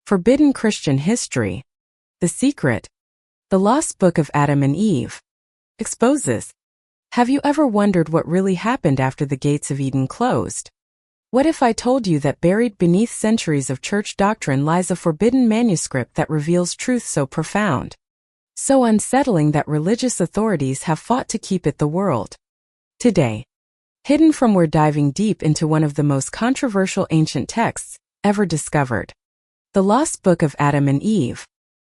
Forbidden Christian History. The Secret. The Lost Book of Adam and Eve. Exposes. Have you ever wondered what really happened after the gates of Eden closed? What if I told you that buried beneath centuries of church doctrine lies a forbidden manuscript that reveals truth so profound, so unsettling that religious authorities have fought to keep it the world? Today, hidden from, we're diving deep into one of the most controversial ancient texts ever discovered. The Lost Book of Adam and Eve.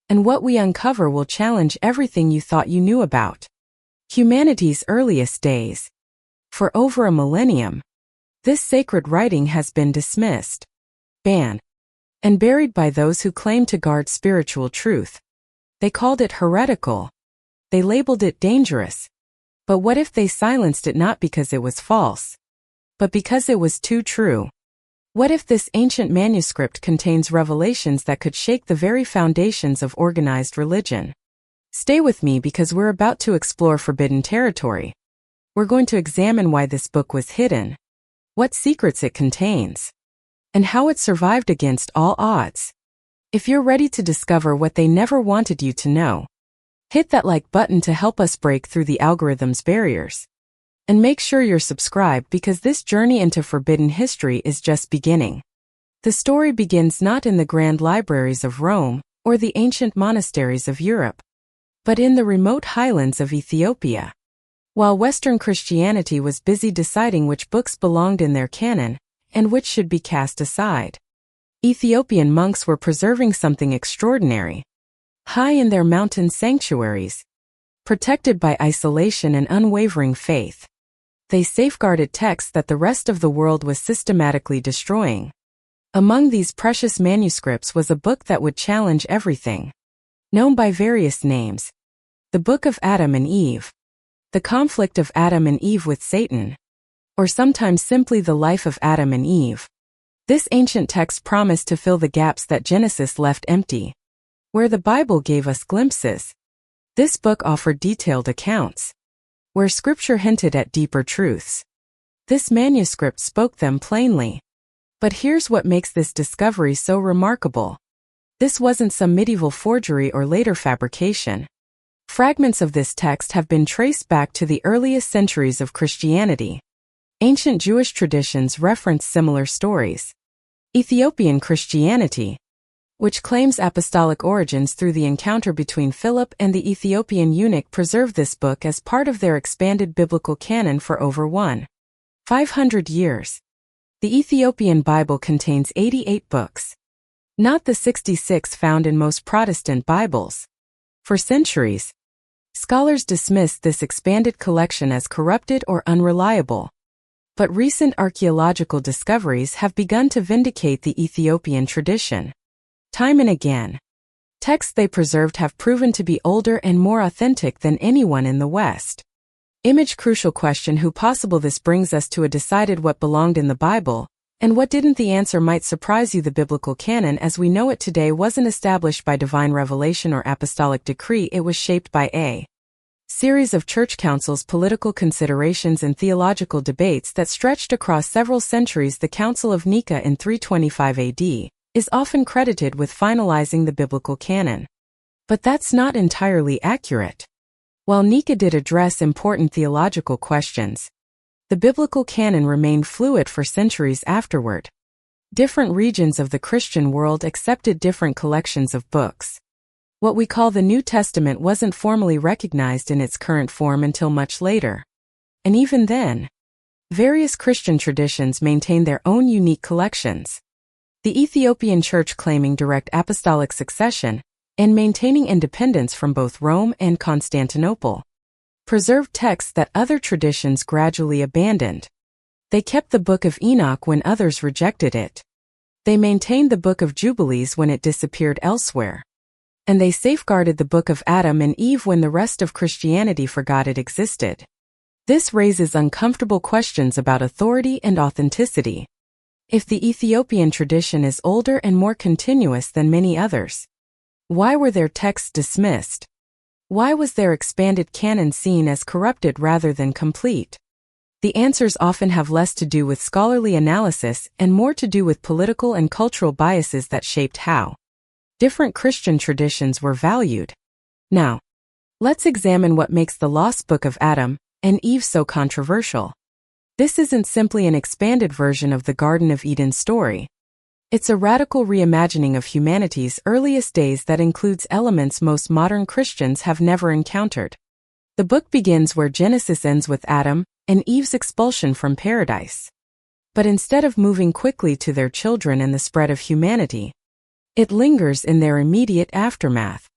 And what we uncover will challenge everything you thought you knew about humanity's earliest days. For over a millennium, this sacred writing has been dismissed, banned, and buried by those who claim to guard spiritual truth. They called it heretical. They labeled it dangerous. But what if they silenced it not because it was false, but because it was too true? What if this ancient manuscript contains revelations that could shake the very foundations of organized religion? Stay with me because we're about to explore forbidden territory. We're going to examine why this book was hidden, what secrets it contains, and how it survived against all odds. If you're ready to discover what they never wanted you to know, hit that like button to help us break through the algorithm's barriers. And make sure you're subscribed because this journey into forbidden history is just beginning. The story begins not in the grand libraries of Rome or the ancient monasteries of Europe, but in the remote highlands of Ethiopia. While Western Christianity was busy deciding which books belonged in their canon and which should be cast aside, Ethiopian monks were preserving something extraordinary. High in their mountain sanctuaries, protected by isolation and unwavering faith, they safeguarded texts that the rest of the world was systematically destroying. Among these precious manuscripts was a book that would challenge everything. Known by various names, the Book of Adam and Eve, the conflict of Adam and Eve with Satan, or sometimes simply the life of Adam and Eve. This ancient text promised to fill the gaps that Genesis left empty. Where the Bible gave us glimpses, this book offered detailed accounts. Where Scripture hinted at deeper truths, this manuscript spoke them plainly. But here's what makes this discovery so remarkable. This wasn't some medieval forgery or later fabrication. Fragments of this text have been traced back to the earliest centuries of Christianity. Ancient Jewish traditions reference similar stories. Ethiopian Christianity, which claims apostolic origins through the encounter between Philip and the Ethiopian eunuch, preserved this book as part of their expanded biblical canon for over 1,500 years. The Ethiopian Bible contains 88 books, not the 66 found in most Protestant Bibles. For centuries, scholars dismissed this expanded collection as corrupted or unreliable. But recent archaeological discoveries have begun to vindicate the Ethiopian tradition. Time and again, texts they preserved have proven to be older and more authentic than anyone in the West. Crucial question: who possible? This brings us to a decided what belonged in the Bible, and what didn't. The answer might surprise you. The biblical canon as we know it today wasn't established by divine revelation or apostolic decree. It was shaped by a series of church councils, political considerations, and theological debates that stretched across several centuries. The Council of Nicea in 325 AD is often credited with finalizing the biblical canon. But that's not entirely accurate. While Nicea did address important theological questions, the biblical canon remained fluid for centuries afterward. Different regions of the Christian world accepted different collections of books. What we call the New Testament wasn't formally recognized in its current form until much later. And even then, various Christian traditions maintained their own unique collections. The Ethiopian Church, claiming direct apostolic succession and maintaining independence from both Rome and Constantinople, preserved texts that other traditions gradually abandoned. They kept the Book of Enoch when others rejected it. They maintained the Book of Jubilees when it disappeared elsewhere. And they safeguarded the Book of Adam and Eve when the rest of Christianity forgot it existed. This raises uncomfortable questions about authority and authenticity. If the Ethiopian tradition is older and more continuous than many others, why were their texts dismissed? Why was their expanded canon seen as corrupted rather than complete? The answers often have less to do with scholarly analysis and more to do with political and cultural biases that shaped how Different Christian traditions were valued. Now, let's examine what makes the Lost Book of Adam and Eve so controversial. This isn't simply an expanded version of the Garden of Eden story. It's a radical reimagining of humanity's earliest days that includes elements most modern Christians have never encountered. The book begins where Genesis ends with Adam and Eve's expulsion from paradise. But instead of moving quickly to their children and the spread of humanity, it lingers in their immediate aftermath.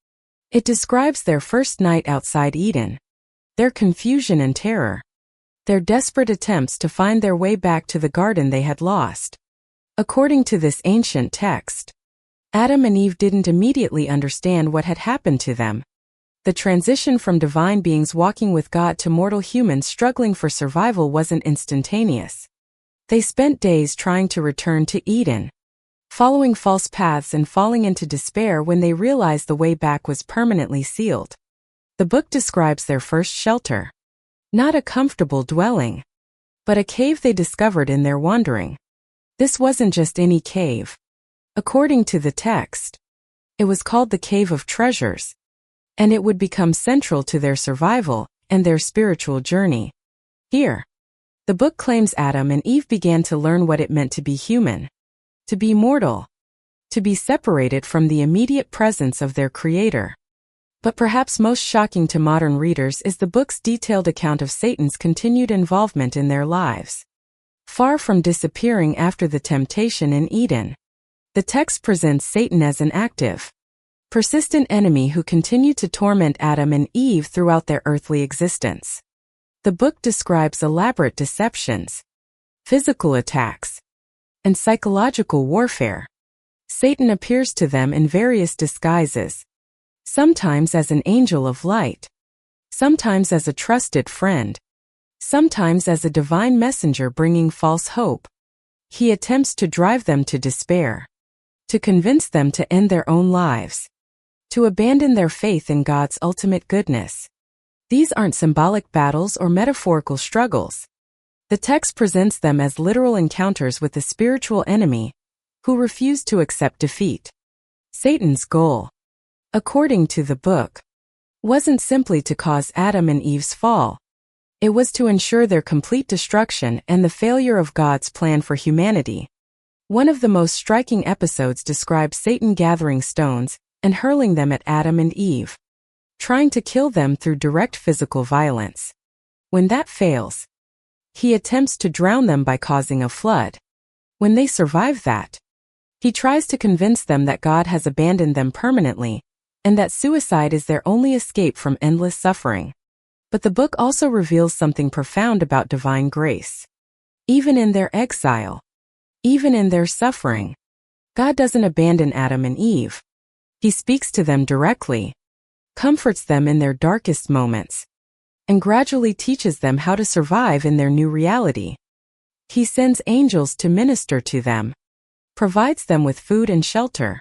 It describes their first night outside Eden, their confusion and terror, their desperate attempts to find their way back to the garden they had lost. According to this ancient text, Adam and Eve didn't immediately understand what had happened to them. The transition from divine beings walking with God to mortal humans struggling for survival wasn't instantaneous. They spent days trying to return to Eden, following false paths and falling into despair when they realized the way back was permanently sealed. The book describes their first shelter. Not a comfortable dwelling, but a cave they discovered in their wandering. This wasn't just any cave. According to the text, it was called the Cave of Treasures, and it would become central to their survival and their spiritual journey. Here, the book claims Adam and Eve began to learn what it meant to be human, to be mortal, to be separated from the immediate presence of their Creator. But perhaps most shocking to modern readers is the book's detailed account of Satan's continued involvement in their lives. Far from disappearing after the temptation in Eden, the text presents Satan as an active, persistent enemy who continued to torment Adam and Eve throughout their earthly existence. The book describes elaborate deceptions, physical attacks, and psychological warfare. Satan appears to them in various disguises, sometimes as an angel of light, sometimes as a trusted friend, sometimes as a divine messenger bringing false hope. He attempts to drive them to despair, to convince them to end their own lives, to abandon their faith in God's ultimate goodness. These aren't symbolic battles or metaphorical struggles. The text presents them as literal encounters with the spiritual enemy who refuse to accept defeat. Satan's goal, according to the book, wasn't simply to cause Adam and Eve's fall. It was to ensure their complete destruction and the failure of God's plan for humanity. One of the most striking episodes describes Satan gathering stones and hurling them at Adam and Eve, trying to kill them through direct physical violence. When that fails, he attempts to drown them by causing a flood. When they survive that, he tries to convince them that God has abandoned them permanently, and that suicide is their only escape from endless suffering. But the book also reveals something profound about divine grace. Even in their exile, even in their suffering, God doesn't abandon Adam and Eve. He speaks to them directly, comforts them in their darkest moments, and gradually teaches them how to survive in their new reality. He sends angels to minister to them, provides them with food and shelter,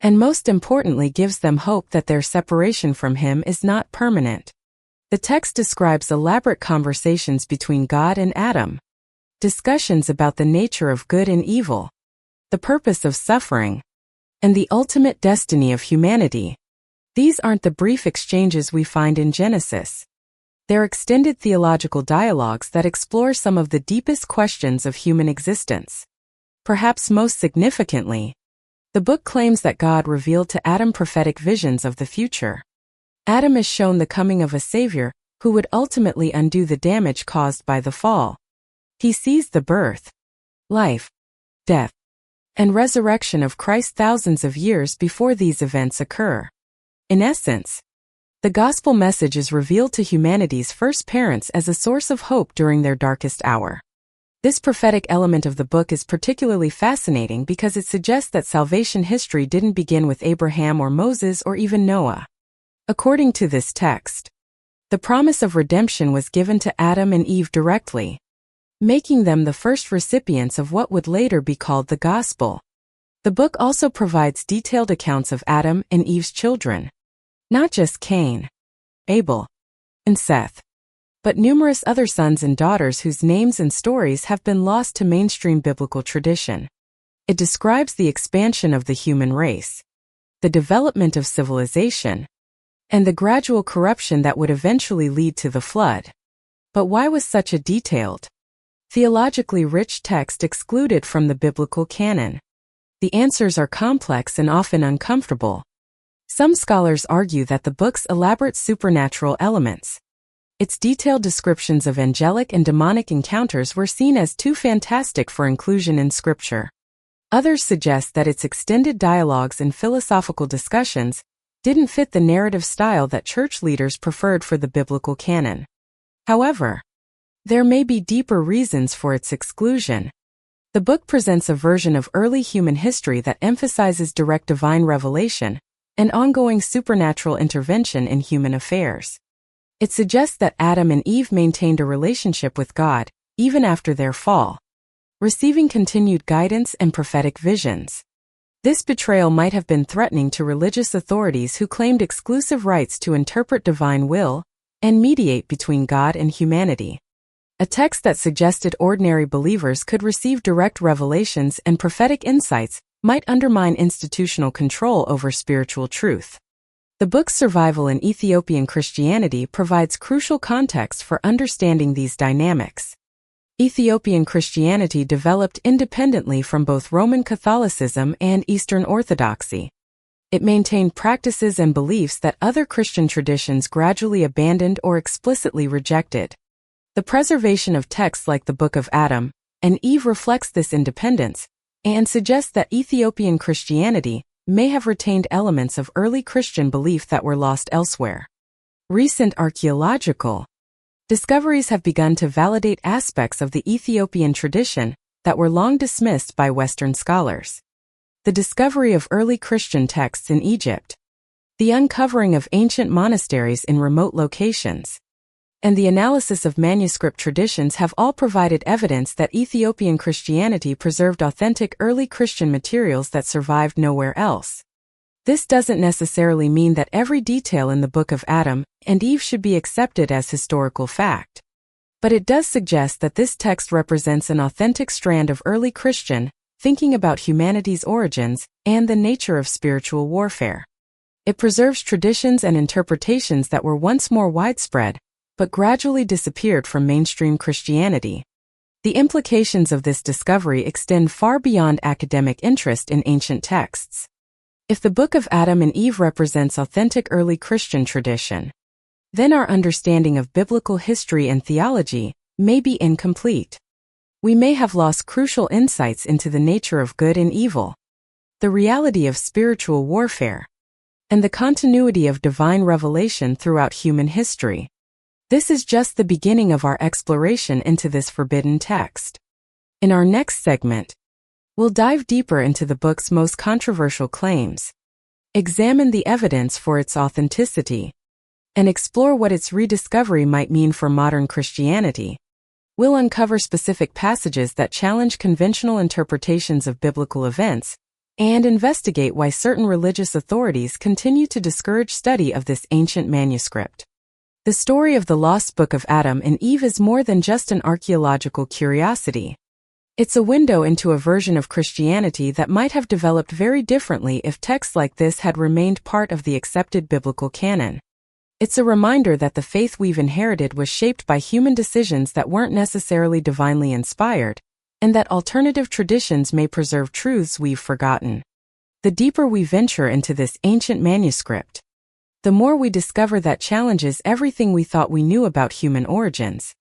and most importantly gives them hope that their separation from Him is not permanent. The text describes elaborate conversations between God and Adam, discussions about the nature of good and evil, the purpose of suffering, and the ultimate destiny of humanity. These aren't the brief exchanges we find in Genesis. They're extended theological dialogues that explore some of the deepest questions of human existence. Perhaps most significantly, the book claims that God revealed to Adam prophetic visions of the future. Adam is shown the coming of a Savior who would ultimately undo the damage caused by the fall. He sees the birth, life, death, and resurrection of Christ thousands of years before these events occur. In essence, the gospel message is revealed to humanity's first parents as a source of hope during their darkest hour. This prophetic element of the book is particularly fascinating because it suggests that salvation history didn't begin with Abraham or Moses or even Noah. According to this text, the promise of redemption was given to Adam and Eve directly, making them the first recipients of what would later be called the gospel. The book also provides detailed accounts of Adam and Eve's children, not just Cain, Abel, and Seth, but numerous other sons and daughters whose names and stories have been lost to mainstream biblical tradition. It describes the expansion of the human race, the development of civilization, and the gradual corruption that would eventually lead to the flood. But why was such a detailed, theologically rich text excluded from the biblical canon? The answers are complex and often uncomfortable. Some scholars argue that the book's elaborate supernatural elements, its detailed descriptions of angelic and demonic encounters, were seen as too fantastic for inclusion in Scripture. Others suggest that its extended dialogues and philosophical discussions didn't fit the narrative style that church leaders preferred for the biblical canon. However, there may be deeper reasons for its exclusion. The book presents a version of early human history that emphasizes direct divine revelation and ongoing supernatural intervention in human affairs. It suggests that Adam and Eve maintained a relationship with God even after their fall, receiving continued guidance and prophetic visions. This betrayal might have been threatening to religious authorities who claimed exclusive rights to interpret divine will and mediate between God and humanity. A text that suggested ordinary believers could receive direct revelations and prophetic insights might undermine institutional control over spiritual truth. The book's survival in Ethiopian Christianity provides crucial context for understanding these dynamics. Ethiopian Christianity developed independently from both Roman Catholicism and Eastern Orthodoxy. It maintained practices and beliefs that other Christian traditions gradually abandoned or explicitly rejected. The preservation of texts like the Book of Adam and Eve reflects this independence and suggests that Ethiopian Christianity may have retained elements of early Christian belief that were lost elsewhere. Recent archaeological discoveries have begun to validate aspects of the Ethiopian tradition that were long dismissed by Western scholars. The discovery of early Christian texts in Egypt, the uncovering of ancient monasteries in remote locations, and the analysis of manuscript traditions have all provided evidence that Ethiopian Christianity preserved authentic early Christian materials that survived nowhere else. This doesn't necessarily mean that every detail in the Book of Adam and Eve should be accepted as historical fact. But it does suggest that this text represents an authentic strand of early Christian thinking about humanity's origins and the nature of spiritual warfare. It preserves traditions and interpretations that were once more widespread, but gradually disappeared from mainstream Christianity. The implications of this discovery extend far beyond academic interest in ancient texts. If the Book of Adam and Eve represents authentic early Christian tradition, then our understanding of biblical history and theology may be incomplete. We may have lost crucial insights into the nature of good and evil, the reality of spiritual warfare, and the continuity of divine revelation throughout human history. This is just the beginning of our exploration into this forbidden text. In our next segment, we'll dive deeper into the book's most controversial claims, examine the evidence for its authenticity, and explore what its rediscovery might mean for modern Christianity. We'll uncover specific passages that challenge conventional interpretations of biblical events and investigate why certain religious authorities continue to discourage study of this ancient manuscript. The story of the lost Book of Adam and Eve is more than just an archaeological curiosity. It's a window into a version of Christianity that might have developed very differently if texts like this had remained part of the accepted biblical canon. It's a reminder that the faith we've inherited was shaped by human decisions that weren't necessarily divinely inspired, and that alternative traditions may preserve truths we've forgotten. The deeper we venture into this ancient manuscript, the more we discover that challenges everything we thought we knew about human origins.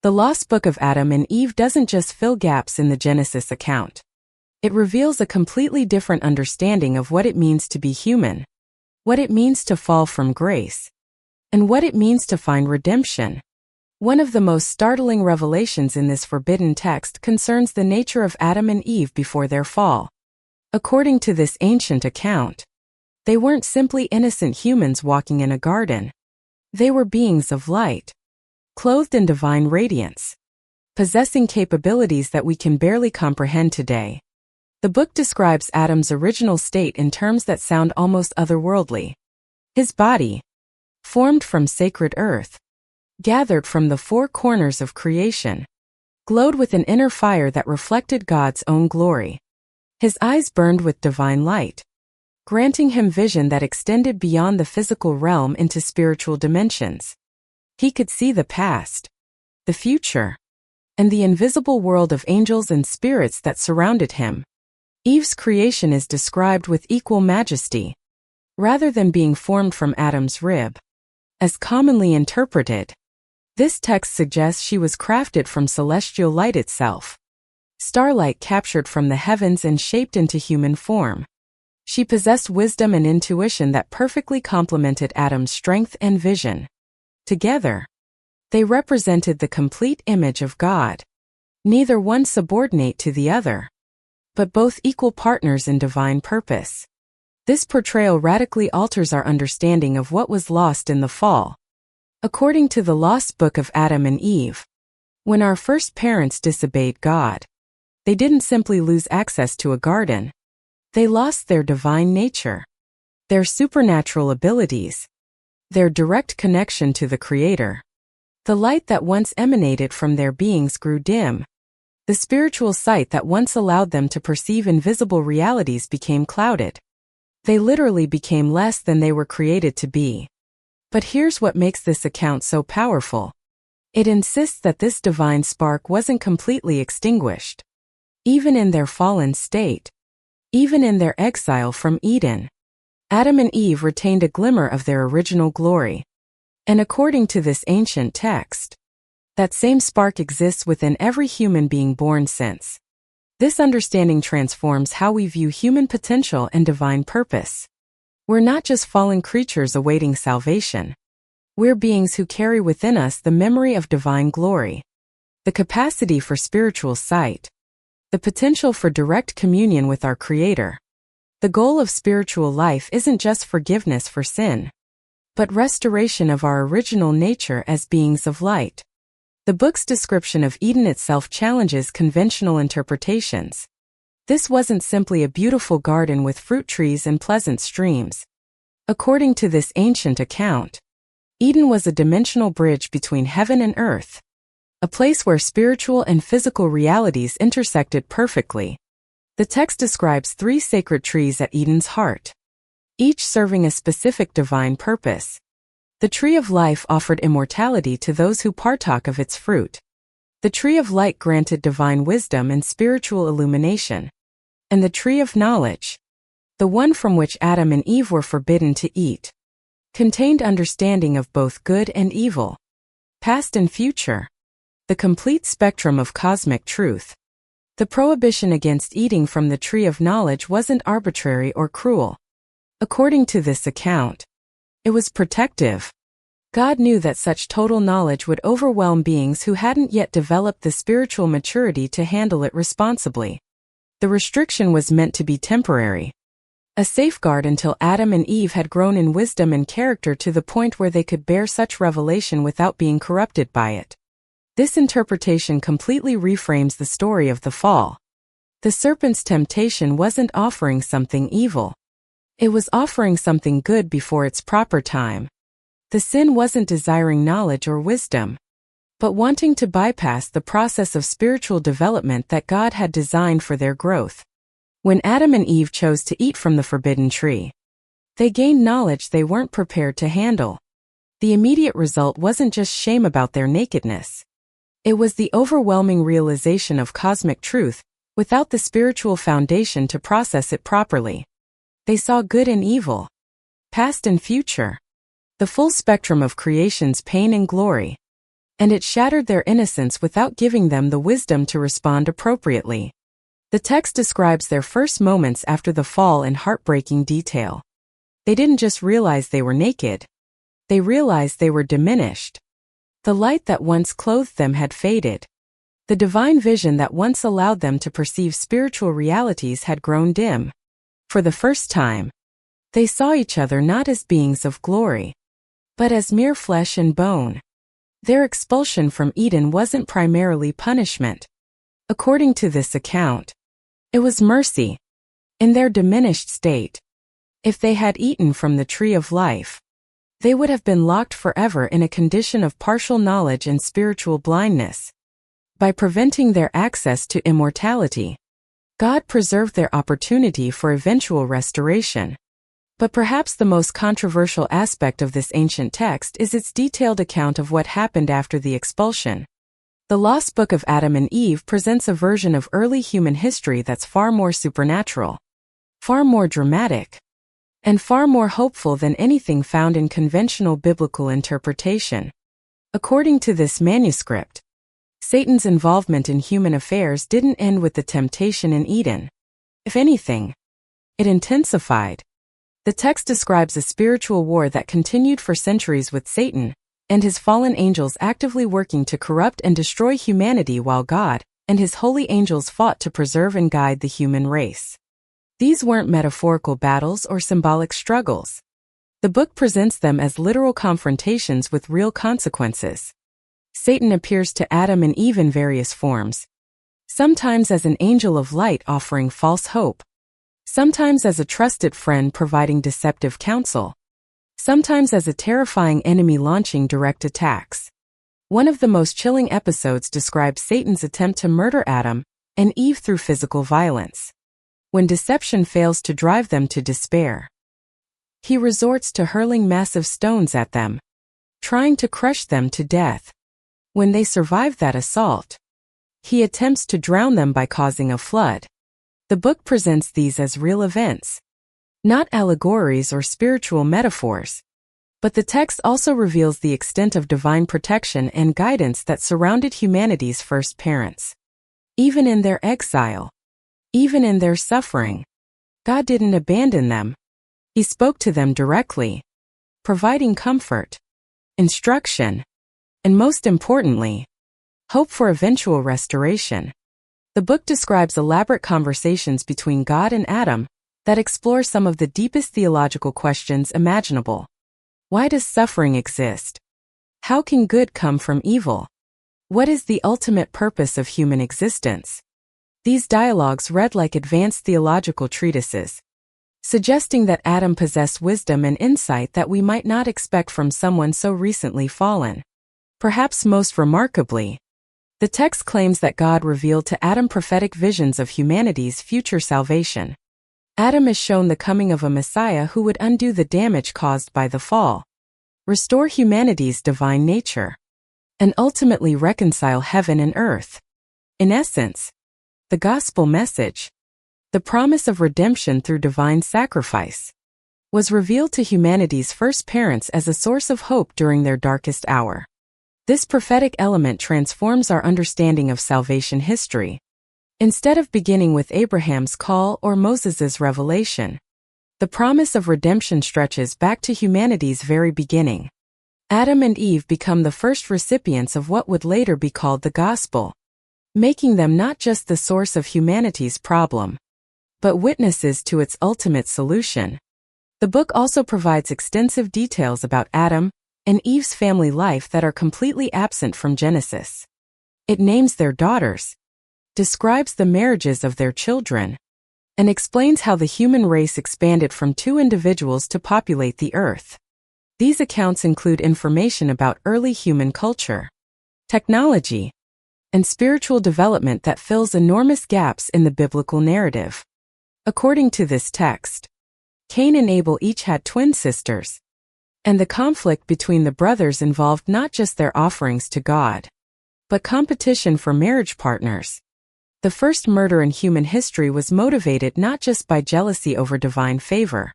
The lost Book of Adam and Eve doesn't just fill gaps in the Genesis account. It reveals a completely different understanding of what it means to be human, what it means to fall from grace, and what it means to find redemption. One of the most startling revelations in this forbidden text concerns the nature of Adam and Eve before their fall. According to this ancient account, they weren't simply innocent humans walking in a garden. They were beings of light, clothed in divine radiance, possessing capabilities that we can barely comprehend today. The book describes Adam's original state in terms that sound almost otherworldly. His body, formed from sacred earth, gathered from the four corners of creation, glowed with an inner fire that reflected God's own glory. His eyes burned with divine light, granting him vision that extended beyond the physical realm into spiritual dimensions. He could see the past, the future, and the invisible world of angels and spirits that surrounded him. Eve's creation is described with equal majesty, rather than being formed from Adam's rib, as commonly interpreted. This text suggests she was crafted from celestial light itself, starlight captured from the heavens and shaped into human form. She possessed wisdom and intuition that perfectly complemented Adam's strength and vision. Together, they represented the complete image of God, neither one subordinate to the other, but both equal partners in divine purpose. This portrayal radically alters our understanding of what was lost in the fall. According to the lost book of Adam and Eve, when our first parents disobeyed God, they didn't simply lose access to a garden. They lost their divine nature, their supernatural abilities, their direct connection to the Creator. The light that once emanated from their beings grew dim. The spiritual sight that once allowed them to perceive invisible realities became clouded. They literally became less than they were created to be. But here's what makes this account so powerful. It insists that this divine spark wasn't completely extinguished. Even in their fallen state, even in their exile from Eden, Adam and Eve retained a glimmer of their original glory. And according to this ancient text, that same spark exists within every human being born since. This understanding transforms how we view human potential and divine purpose. We're not just fallen creatures awaiting salvation. We're beings who carry within us the memory of divine glory, the capacity for spiritual sight, the potential for direct communion with our Creator. The goal of spiritual life isn't just forgiveness for sin, but restoration of our original nature as beings of light. The book's description of Eden itself challenges conventional interpretations. This wasn't simply a beautiful garden with fruit trees and pleasant streams. According to this ancient account, Eden was a dimensional bridge between heaven and earth, a place where spiritual and physical realities intersected perfectly. The text describes 3 sacred trees at Eden's heart, each serving a specific divine purpose. The tree of life offered immortality to those who partook of its fruit. The tree of light granted divine wisdom and spiritual illumination. And the tree of knowledge, the one from which Adam and Eve were forbidden to eat, contained understanding of both good and evil, past and future, the complete spectrum of cosmic truth. The prohibition against eating from the tree of knowledge wasn't arbitrary or cruel. According to this account, it was protective. God knew that such total knowledge would overwhelm beings who hadn't yet developed the spiritual maturity to handle it responsibly. The restriction was meant to be temporary, a safeguard until Adam and Eve had grown in wisdom and character to the point where they could bear such revelation without being corrupted by it. This interpretation completely reframes the story of the fall. The serpent's temptation wasn't offering something evil. It was offering something good before its proper time. The sin wasn't desiring knowledge or wisdom, but wanting to bypass the process of spiritual development that God had designed for their growth. When Adam and Eve chose to eat from the forbidden tree, they gained knowledge they weren't prepared to handle. The immediate result wasn't just shame about their nakedness. It was the overwhelming realization of cosmic truth, without the spiritual foundation to process it properly. They saw good and evil, past and future, the full spectrum of creation's pain and glory, and it shattered their innocence without giving them the wisdom to respond appropriately. The text describes their first moments after the fall in heartbreaking detail. They didn't just realize they were naked. They realized they were diminished. The light that once clothed them had faded. The divine vision that once allowed them to perceive spiritual realities had grown dim. For the first time, they saw each other not as beings of glory, but as mere flesh and bone. Their expulsion from Eden wasn't primarily punishment. According to this account, it was mercy. In their diminished state, if they had eaten from the tree of life, they would have been locked forever in a condition of partial knowledge and spiritual blindness. By preventing their access to immortality, God preserved their opportunity for eventual restoration. But perhaps the most controversial aspect of this ancient text is its detailed account of what happened after the expulsion. The Lost Book of Adam and Eve presents a version of early human history that's far more supernatural, far more dramatic, and far more hopeful than anything found in conventional biblical interpretation. According to this manuscript, Satan's involvement in human affairs didn't end with the temptation in Eden. If anything, it intensified. The text describes a spiritual war that continued for centuries with Satan and his fallen angels actively working to corrupt and destroy humanity while God and his holy angels fought to preserve and guide the human race. These weren't metaphorical battles or symbolic struggles. The book presents them as literal confrontations with real consequences. Satan appears to Adam and Eve in various forms, sometimes as an angel of light offering false hope, sometimes as a trusted friend providing deceptive counsel, sometimes as a terrifying enemy launching direct attacks. One of the most chilling episodes describes Satan's attempt to murder Adam and Eve through physical violence. When deception fails to drive them to despair, he resorts to hurling massive stones at them, trying to crush them to death. When they survive that assault, he attempts to drown them by causing a flood. The book presents these as real events, not allegories or spiritual metaphors. But the text also reveals the extent of divine protection and guidance that surrounded humanity's first parents. Even in their exile, even in their suffering, God didn't abandon them. He spoke to them directly, providing comfort, instruction, and most importantly, hope for eventual restoration. The book describes elaborate conversations between God and Adam that explore some of the deepest theological questions imaginable. Why does suffering exist? How can good come from evil? What is the ultimate purpose of human existence? These dialogues read like advanced theological treatises, suggesting that Adam possessed wisdom and insight that we might not expect from someone so recently fallen. Perhaps most remarkably, the text claims that God revealed to Adam prophetic visions of humanity's future salvation. Adam is shown the coming of a Messiah who would undo the damage caused by the fall, restore humanity's divine nature, and ultimately reconcile heaven and earth. In essence, the gospel message, the promise of redemption through divine sacrifice, was revealed to humanity's first parents as a source of hope during their darkest hour. This prophetic element transforms our understanding of salvation history. Instead of beginning with Abraham's call or Moses' revelation, the promise of redemption stretches back to humanity's very beginning. Adam and Eve become the first recipients of what would later be called the gospel, making them not just the source of humanity's problem, but witnesses to its ultimate solution. The book also provides extensive details about Adam and Eve's family life that are completely absent from Genesis. It names their daughters, describes the marriages of their children, and explains how the human race expanded from two individuals to populate the earth. These accounts include information about early human culture, technology, and spiritual development that fills enormous gaps in the biblical narrative. According to this text, Cain and Abel each had twin sisters, and the conflict between the brothers involved not just their offerings to God, but competition for marriage partners. The first murder in human history was motivated not just by jealousy over divine favor,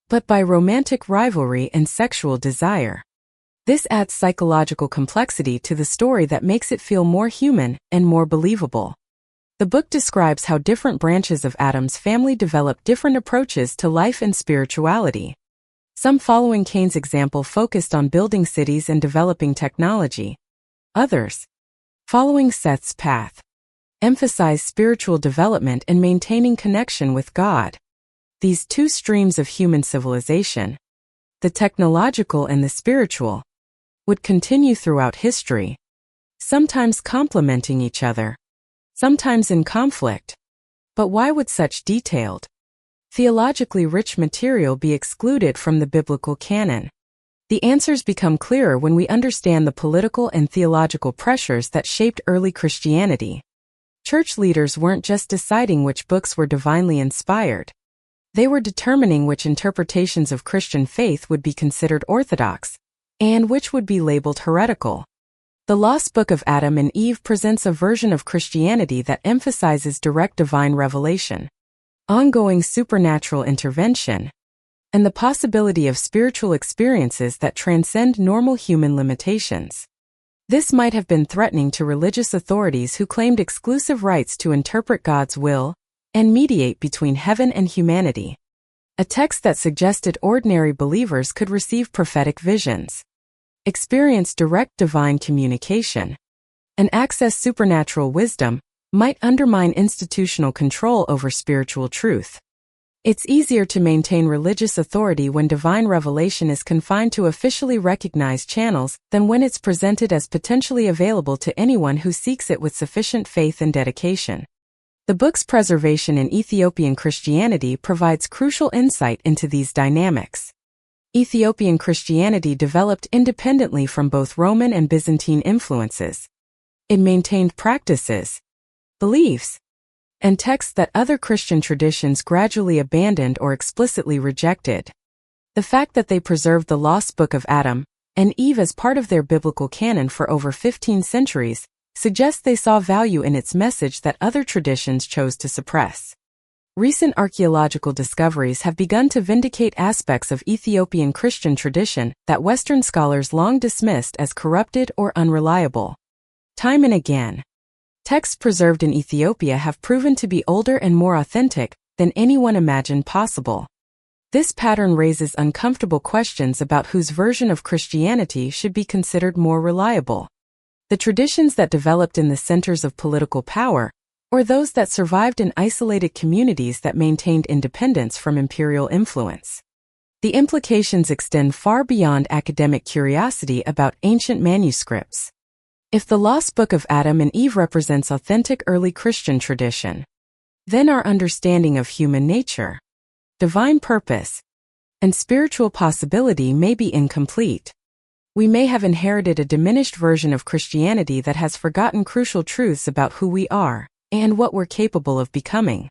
but by romantic rivalry and sexual desire. This adds psychological complexity to the story that makes it feel more human and more believable. The book describes how different branches of Adam's family developed different approaches to life and spirituality. Some, following Cain's example, focused on building cities and developing technology. Others, following Seth's path, emphasized spiritual development and maintaining connection with God. These two streams of human civilization, the technological and the spiritual, would continue throughout history, sometimes complementing each other, sometimes in conflict. But why would such detailed, theologically rich material be excluded from the biblical canon? The answers become clearer when we understand the political and theological pressures that shaped early Christianity. Church leaders weren't just deciding which books were divinely inspired. They were determining which interpretations of Christian faith would be considered orthodox, and which would be labeled heretical. The Lost Book of Adam and Eve presents a version of Christianity that emphasizes direct divine revelation, ongoing supernatural intervention, and the possibility of spiritual experiences that transcend normal human limitations. This might have been threatening to religious authorities who claimed exclusive rights to interpret God's will and mediate between heaven and humanity. A text that suggested ordinary believers could receive prophetic visions, experience direct divine communication, and access supernatural wisdom might undermine institutional control over spiritual truth. It's easier to maintain religious authority when divine revelation is confined to officially recognized channels than when it's presented as potentially available to anyone who seeks it with sufficient faith and dedication. The book's preservation in Ethiopian Christianity provides crucial insight into these dynamics. Ethiopian Christianity developed independently from both Roman and Byzantine influences. It maintained practices, beliefs, and texts that other Christian traditions gradually abandoned or explicitly rejected. The fact that they preserved the Lost Book of Adam and Eve as part of their biblical canon for over 15 centuries suggests they saw value in its message that other traditions chose to suppress. Recent archaeological discoveries have begun to vindicate aspects of Ethiopian Christian tradition that Western scholars long dismissed as corrupted or unreliable. Time and again, texts preserved in Ethiopia have proven to be older and more authentic than anyone imagined possible. This pattern raises uncomfortable questions about whose version of Christianity should be considered more reliable: the traditions that developed in the centers of political power, or those that survived in isolated communities that maintained independence from imperial influence. The implications extend far beyond academic curiosity about ancient manuscripts. If the Lost Book of Adam and Eve represents authentic early Christian tradition, then our understanding of human nature, divine purpose, and spiritual possibility may be incomplete. We may have inherited a diminished version of Christianity that has forgotten crucial truths about who we are and what we're capable of becoming.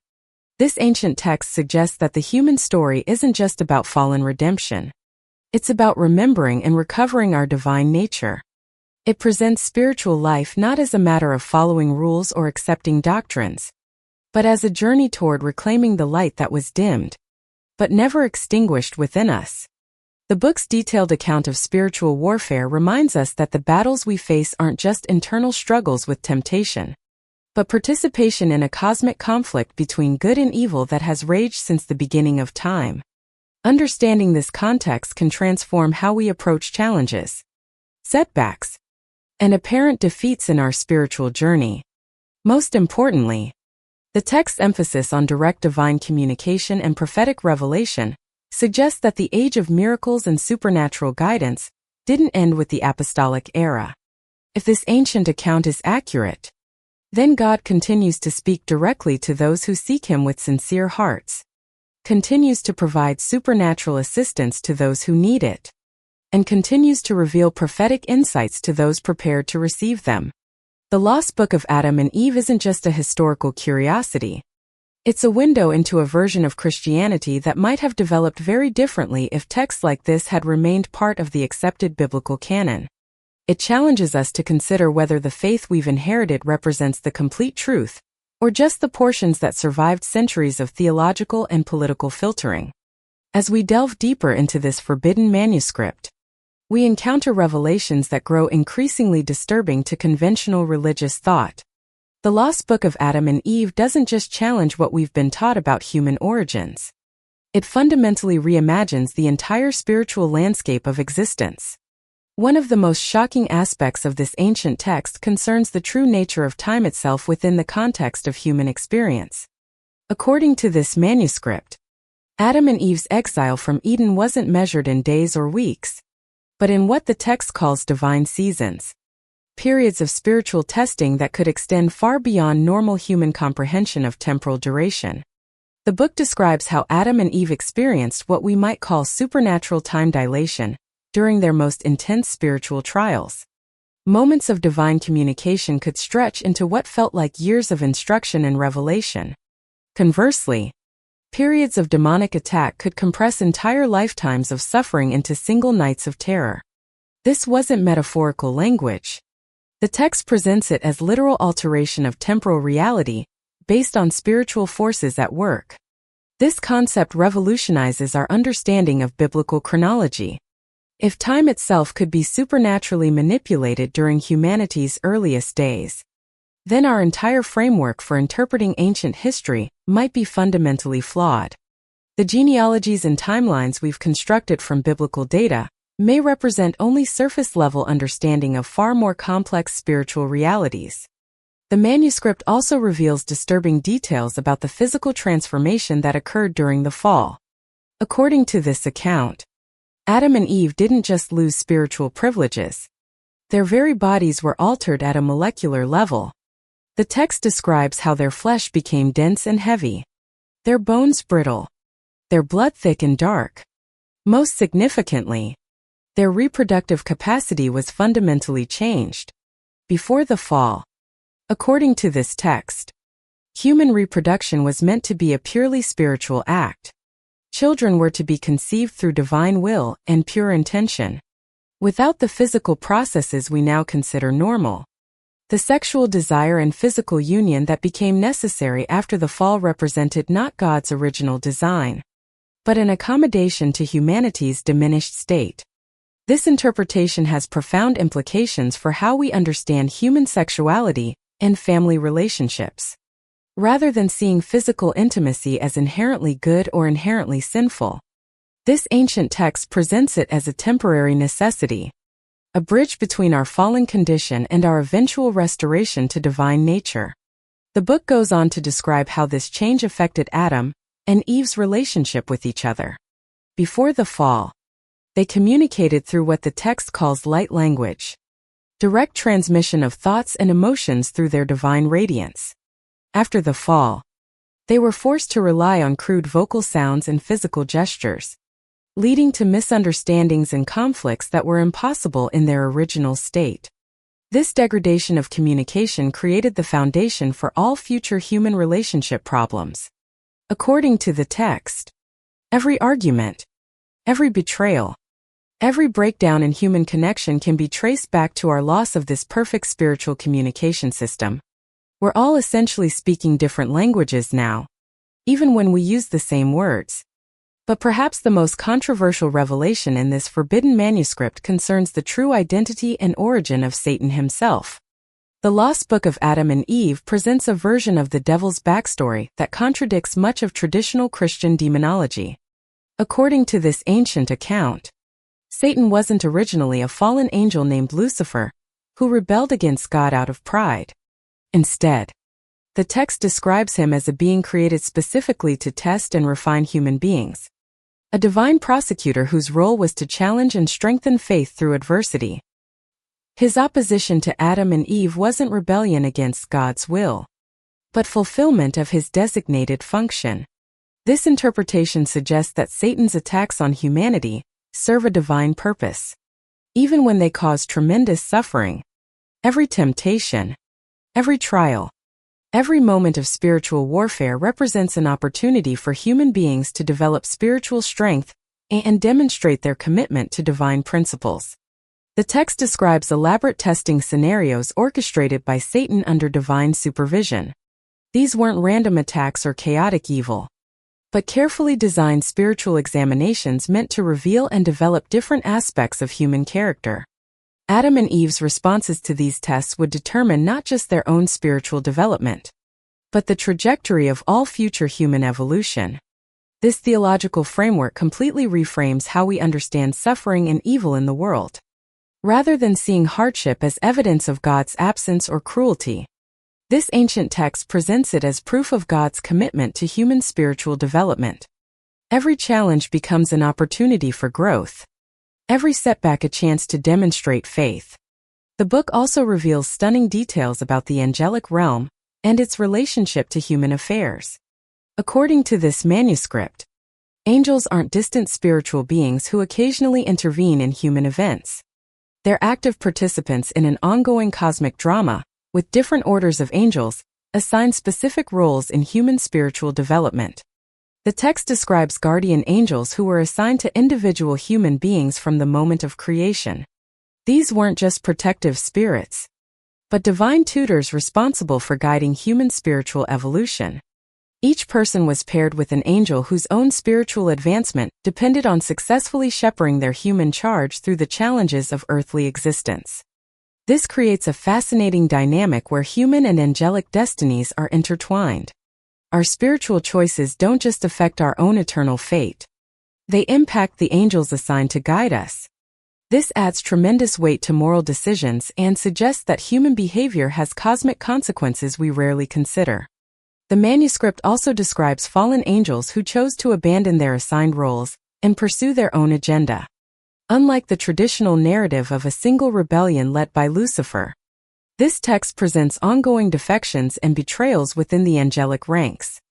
This ancient text suggests that the human story isn't just about fallen redemption. It's about remembering and recovering our divine nature. It presents spiritual life not as a matter of following rules or accepting doctrines, but as a journey toward reclaiming the light that was dimmed, but never extinguished within us. The book's detailed account of spiritual warfare reminds us that the battles we face aren't just internal struggles with temptation, but participation in a cosmic conflict between good and evil that has raged since the beginning of time. Understanding this context can transform how we approach challenges, setbacks, and apparent defeats in our spiritual journey. Most importantly, the text's emphasis on direct divine communication and prophetic revelation suggests that the age of miracles and supernatural guidance didn't end with the apostolic era. If this ancient account is accurate, then God continues to speak directly to those who seek Him with sincere hearts, continues to provide supernatural assistance to those who need it, and continues to reveal prophetic insights to those prepared to receive them. The Lost Book of Adam and Eve isn't just a historical curiosity. It's a window into a version of Christianity that might have developed very differently if texts like this had remained part of the accepted biblical canon. It challenges us to consider whether the faith we've inherited represents the complete truth, or just the portions that survived centuries of theological and political filtering. As we delve deeper into this forbidden manuscript, we encounter revelations that grow increasingly disturbing to conventional religious thought. The Lost Book of Adam and Eve doesn't just challenge what we've been taught about human origins. It fundamentally reimagines the entire spiritual landscape of existence. One of the most shocking aspects of this ancient text concerns the true nature of time itself within the context of human experience. According to this manuscript, Adam and Eve's exile from Eden wasn't measured in days or weeks, but in what the text calls divine seasons, periods of spiritual testing that could extend far beyond normal human comprehension of temporal duration. The book describes how Adam and Eve experienced what we might call supernatural time dilation during their most intense spiritual trials. Moments of divine communication could stretch into what felt like years of instruction and revelation. Conversely, Periods of demonic attack could compress entire lifetimes of suffering into single nights of terror. This wasn't metaphorical language. The text presents it as literal alteration of temporal reality, based on spiritual forces at work. This concept revolutionizes our understanding of biblical chronology. If time itself could be supernaturally manipulated during humanity's earliest days, then our entire framework for interpreting ancient history might be fundamentally flawed. The genealogies and timelines we've constructed from biblical data may represent only surface-level understanding of far more complex spiritual realities. The manuscript also reveals disturbing details about the physical transformation that occurred during the fall. According to this account, Adam and Eve didn't just lose spiritual privileges. Their very bodies were altered at a molecular level. The text describes how their flesh became dense and heavy, their bones brittle, their blood thick and dark. Most significantly, their reproductive capacity was fundamentally changed. Before the fall, according to this text, human reproduction was meant to be a purely spiritual act. Children were to be conceived through divine will and pure intention, without the physical processes we now consider normal. The sexual desire and physical union that became necessary after the fall represented not God's original design, but an accommodation to humanity's diminished state. This interpretation has profound implications for how we understand human sexuality and family relationships. Rather than seeing physical intimacy as inherently good or inherently sinful, this ancient text presents it as a temporary necessity, a bridge between our fallen condition and our eventual restoration to divine nature. The book goes on to describe how this change affected Adam and Eve's relationship with each other. Before the fall, they communicated through what the text calls light language, direct transmission of thoughts and emotions through their divine radiance. After the fall, they were forced to rely on crude vocal sounds and physical gestures, leading to misunderstandings and conflicts that were impossible in their original state. This degradation of communication created the foundation for all future human relationship problems. According to the text, every argument, every betrayal, every breakdown in human connection can be traced back to our loss of this perfect spiritual communication system. We're all essentially speaking different languages now, even when we use the same words. But perhaps the most controversial revelation in this forbidden manuscript concerns the true identity and origin of Satan himself. The Lost Book of Adam and Eve presents a version of the devil's backstory that contradicts much of traditional Christian demonology. According to this ancient account, Satan wasn't originally a fallen angel named Lucifer, who rebelled against God out of pride. Instead, the text describes him as a being created specifically to test and refine human beings, a divine prosecutor whose role was to challenge and strengthen faith through adversity. His opposition to Adam and Eve wasn't rebellion against God's will, but fulfillment of his designated function. This interpretation suggests that Satan's attacks on humanity serve a divine purpose. Even when they cause tremendous suffering, every temptation, every trial, every moment of spiritual warfare represents an opportunity for human beings to develop spiritual strength and demonstrate their commitment to divine principles. The text describes elaborate testing scenarios orchestrated by Satan under divine supervision. These weren't random attacks or chaotic evil, but carefully designed spiritual examinations meant to reveal and develop different aspects of human character. Adam and Eve's responses to these tests would determine not just their own spiritual development, but the trajectory of all future human evolution. This theological framework completely reframes how we understand suffering and evil in the world. Rather than seeing hardship as evidence of God's absence or cruelty, this ancient text presents it as proof of God's commitment to human spiritual development. Every challenge becomes an opportunity for growth, every setback a chance to demonstrate faith. The book also reveals stunning details about the angelic realm and its relationship to human affairs. According to this manuscript, angels aren't distant spiritual beings who occasionally intervene in human events. They're active participants in an ongoing cosmic drama, with different orders of angels assigned specific roles in human spiritual development. The text describes guardian angels who were assigned to individual human beings from the moment of creation. These weren't just protective spirits, but divine tutors responsible for guiding human spiritual evolution. Each person was paired with an angel whose own spiritual advancement depended on successfully shepherding their human charge through the challenges of earthly existence. This creates a fascinating dynamic where human and angelic destinies are intertwined. Our spiritual choices don't just affect our own eternal fate. They impact the angels assigned to guide us. This adds tremendous weight to moral decisions and suggests that human behavior has cosmic consequences we rarely consider. The manuscript also describes fallen angels who chose to abandon their assigned roles and pursue their own agenda. Unlike the traditional narrative of a single rebellion led by Lucifer, this text presents ongoing defections and betrayals within the angelic ranks.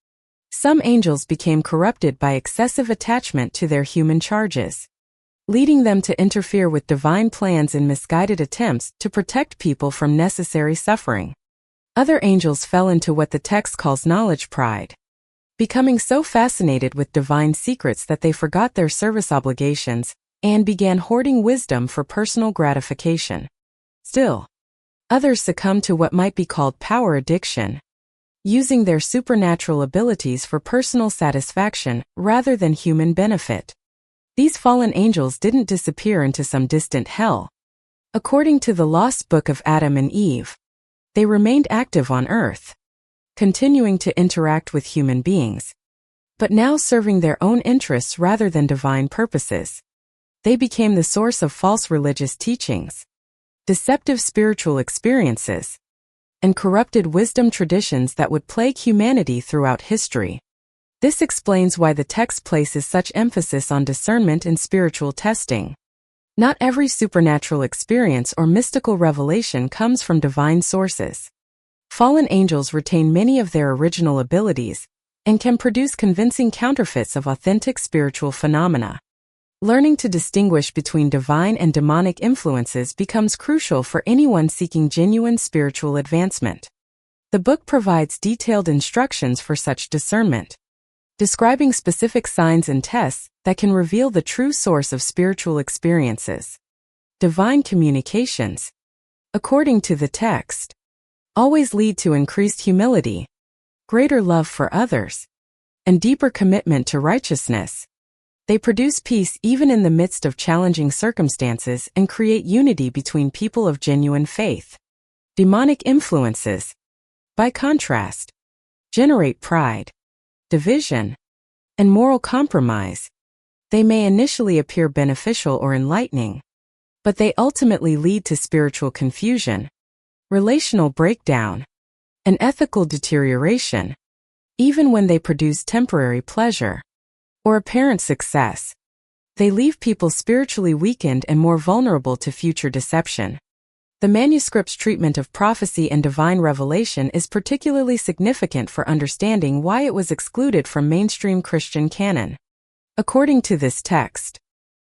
Some angels became corrupted by excessive attachment to their human charges, leading them to interfere with divine plans in misguided attempts to protect people from necessary suffering. Other angels fell into what the text calls knowledge pride, becoming so fascinated with divine secrets that they forgot their service obligations and began hoarding wisdom for personal gratification. Still, others succumbed to what might be called power addiction, using their supernatural abilities for personal satisfaction rather than human benefit. These fallen angels didn't disappear into some distant hell. According to the lost book of Adam and Eve, they remained active on earth, continuing to interact with human beings, but now serving their own interests rather than divine purposes. They became the source of false religious teachings, deceptive spiritual experiences, and corrupted wisdom traditions that would plague humanity throughout history. This explains why the text places such emphasis on discernment and spiritual testing. Not every supernatural experience or mystical revelation comes from divine sources. Fallen angels retain many of their original abilities and can produce convincing counterfeits of authentic spiritual phenomena. Learning to distinguish between divine and demonic influences becomes crucial for anyone seeking genuine spiritual advancement. The book provides detailed instructions for such discernment, describing specific signs and tests that can reveal the true source of spiritual experiences. Divine communications, according to the text, always lead to increased humility, greater love for others, and deeper commitment to righteousness. They produce peace even in the midst of challenging circumstances and create unity between people of genuine faith. Demonic influences, by contrast, generate pride, division, and moral compromise. They may initially appear beneficial or enlightening, but they ultimately lead to spiritual confusion, relational breakdown, and ethical deterioration. Even when they produce temporary pleasure or apparent success, they leave people spiritually weakened and more vulnerable to future deception. The manuscript's treatment of prophecy and divine revelation is particularly significant for understanding why it was excluded from mainstream Christian canon. According to this text,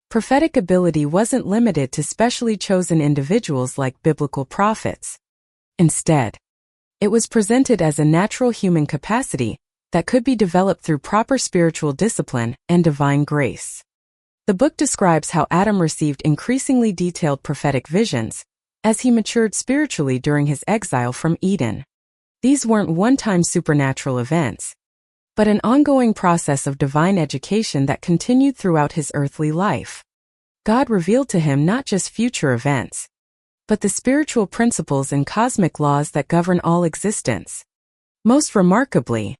prophetic ability wasn't limited to specially chosen individuals like biblical prophets. Instead, it was presented as a natural human capacity that could be developed through proper spiritual discipline and divine grace. The book describes how Adam received increasingly detailed prophetic visions as he matured spiritually during his exile from Eden. These weren't one-time supernatural events, but an ongoing process of divine education that continued throughout his earthly life. God revealed to him not just future events, but the spiritual principles and cosmic laws that govern all existence. Most remarkably,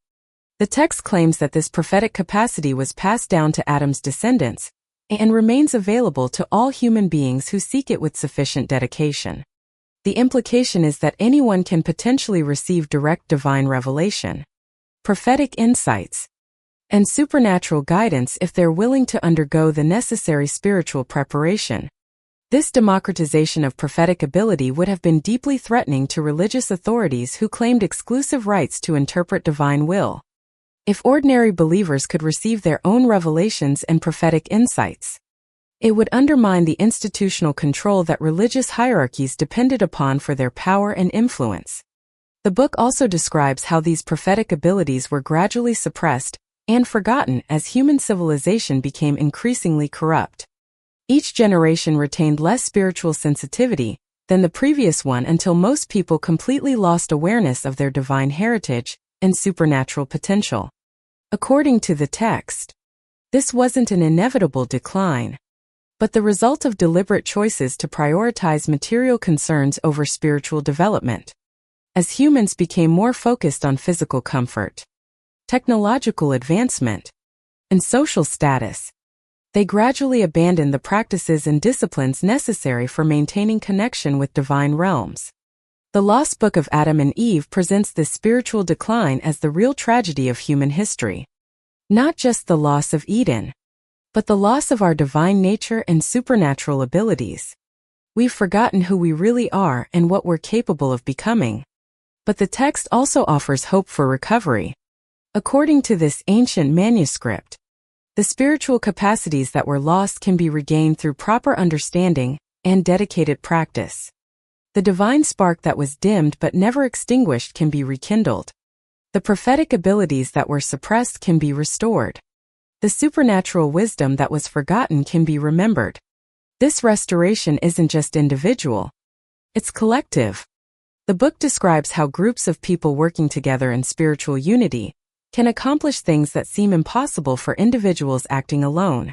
the text claims that this prophetic capacity was passed down to Adam's descendants and remains available to all human beings who seek it with sufficient dedication. The implication is that anyone can potentially receive direct divine revelation, prophetic insights, and supernatural guidance if they're willing to undergo the necessary spiritual preparation. This democratization of prophetic ability would have been deeply threatening to religious authorities who claimed exclusive rights to interpret divine will. If ordinary believers could receive their own revelations and prophetic insights, it would undermine the institutional control that religious hierarchies depended upon for their power and influence. The book also describes how these prophetic abilities were gradually suppressed and forgotten as human civilization became increasingly corrupt. Each generation retained less spiritual sensitivity than the previous one until most people completely lost awareness of their divine heritage and supernatural potential. According to the text, this wasn't an inevitable decline, but the result of deliberate choices to prioritize material concerns over spiritual development. As humans became more focused on physical comfort, technological advancement, and social status, they gradually abandoned the practices and disciplines necessary for maintaining connection with divine realms. The Lost Book of Adam and Eve presents this spiritual decline as the real tragedy of human history. Not just the loss of Eden, but the loss of our divine nature and supernatural abilities. We've forgotten who we really are and what we're capable of becoming. But the text also offers hope for recovery. According to this ancient manuscript, the spiritual capacities that were lost can be regained through proper understanding and dedicated practice. The divine spark that was dimmed but never extinguished can be rekindled. The prophetic abilities that were suppressed can be restored. The supernatural wisdom that was forgotten can be remembered. This restoration isn't just individual, it's collective. The book describes how groups of people working together in spiritual unity can accomplish things that seem impossible for individuals acting alone.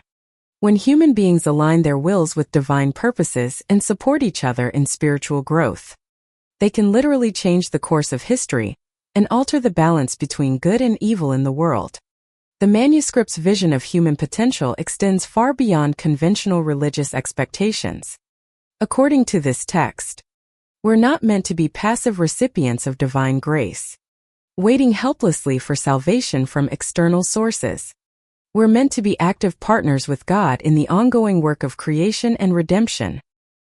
When human beings align their wills with divine purposes and support each other in spiritual growth, they can literally change the course of history and alter the balance between good and evil in the world. The manuscript's vision of human potential extends far beyond conventional religious expectations. According to this text, we're not meant to be passive recipients of divine grace, waiting helplessly for salvation from external sources. We're meant to be active partners with God in the ongoing work of creation and redemption.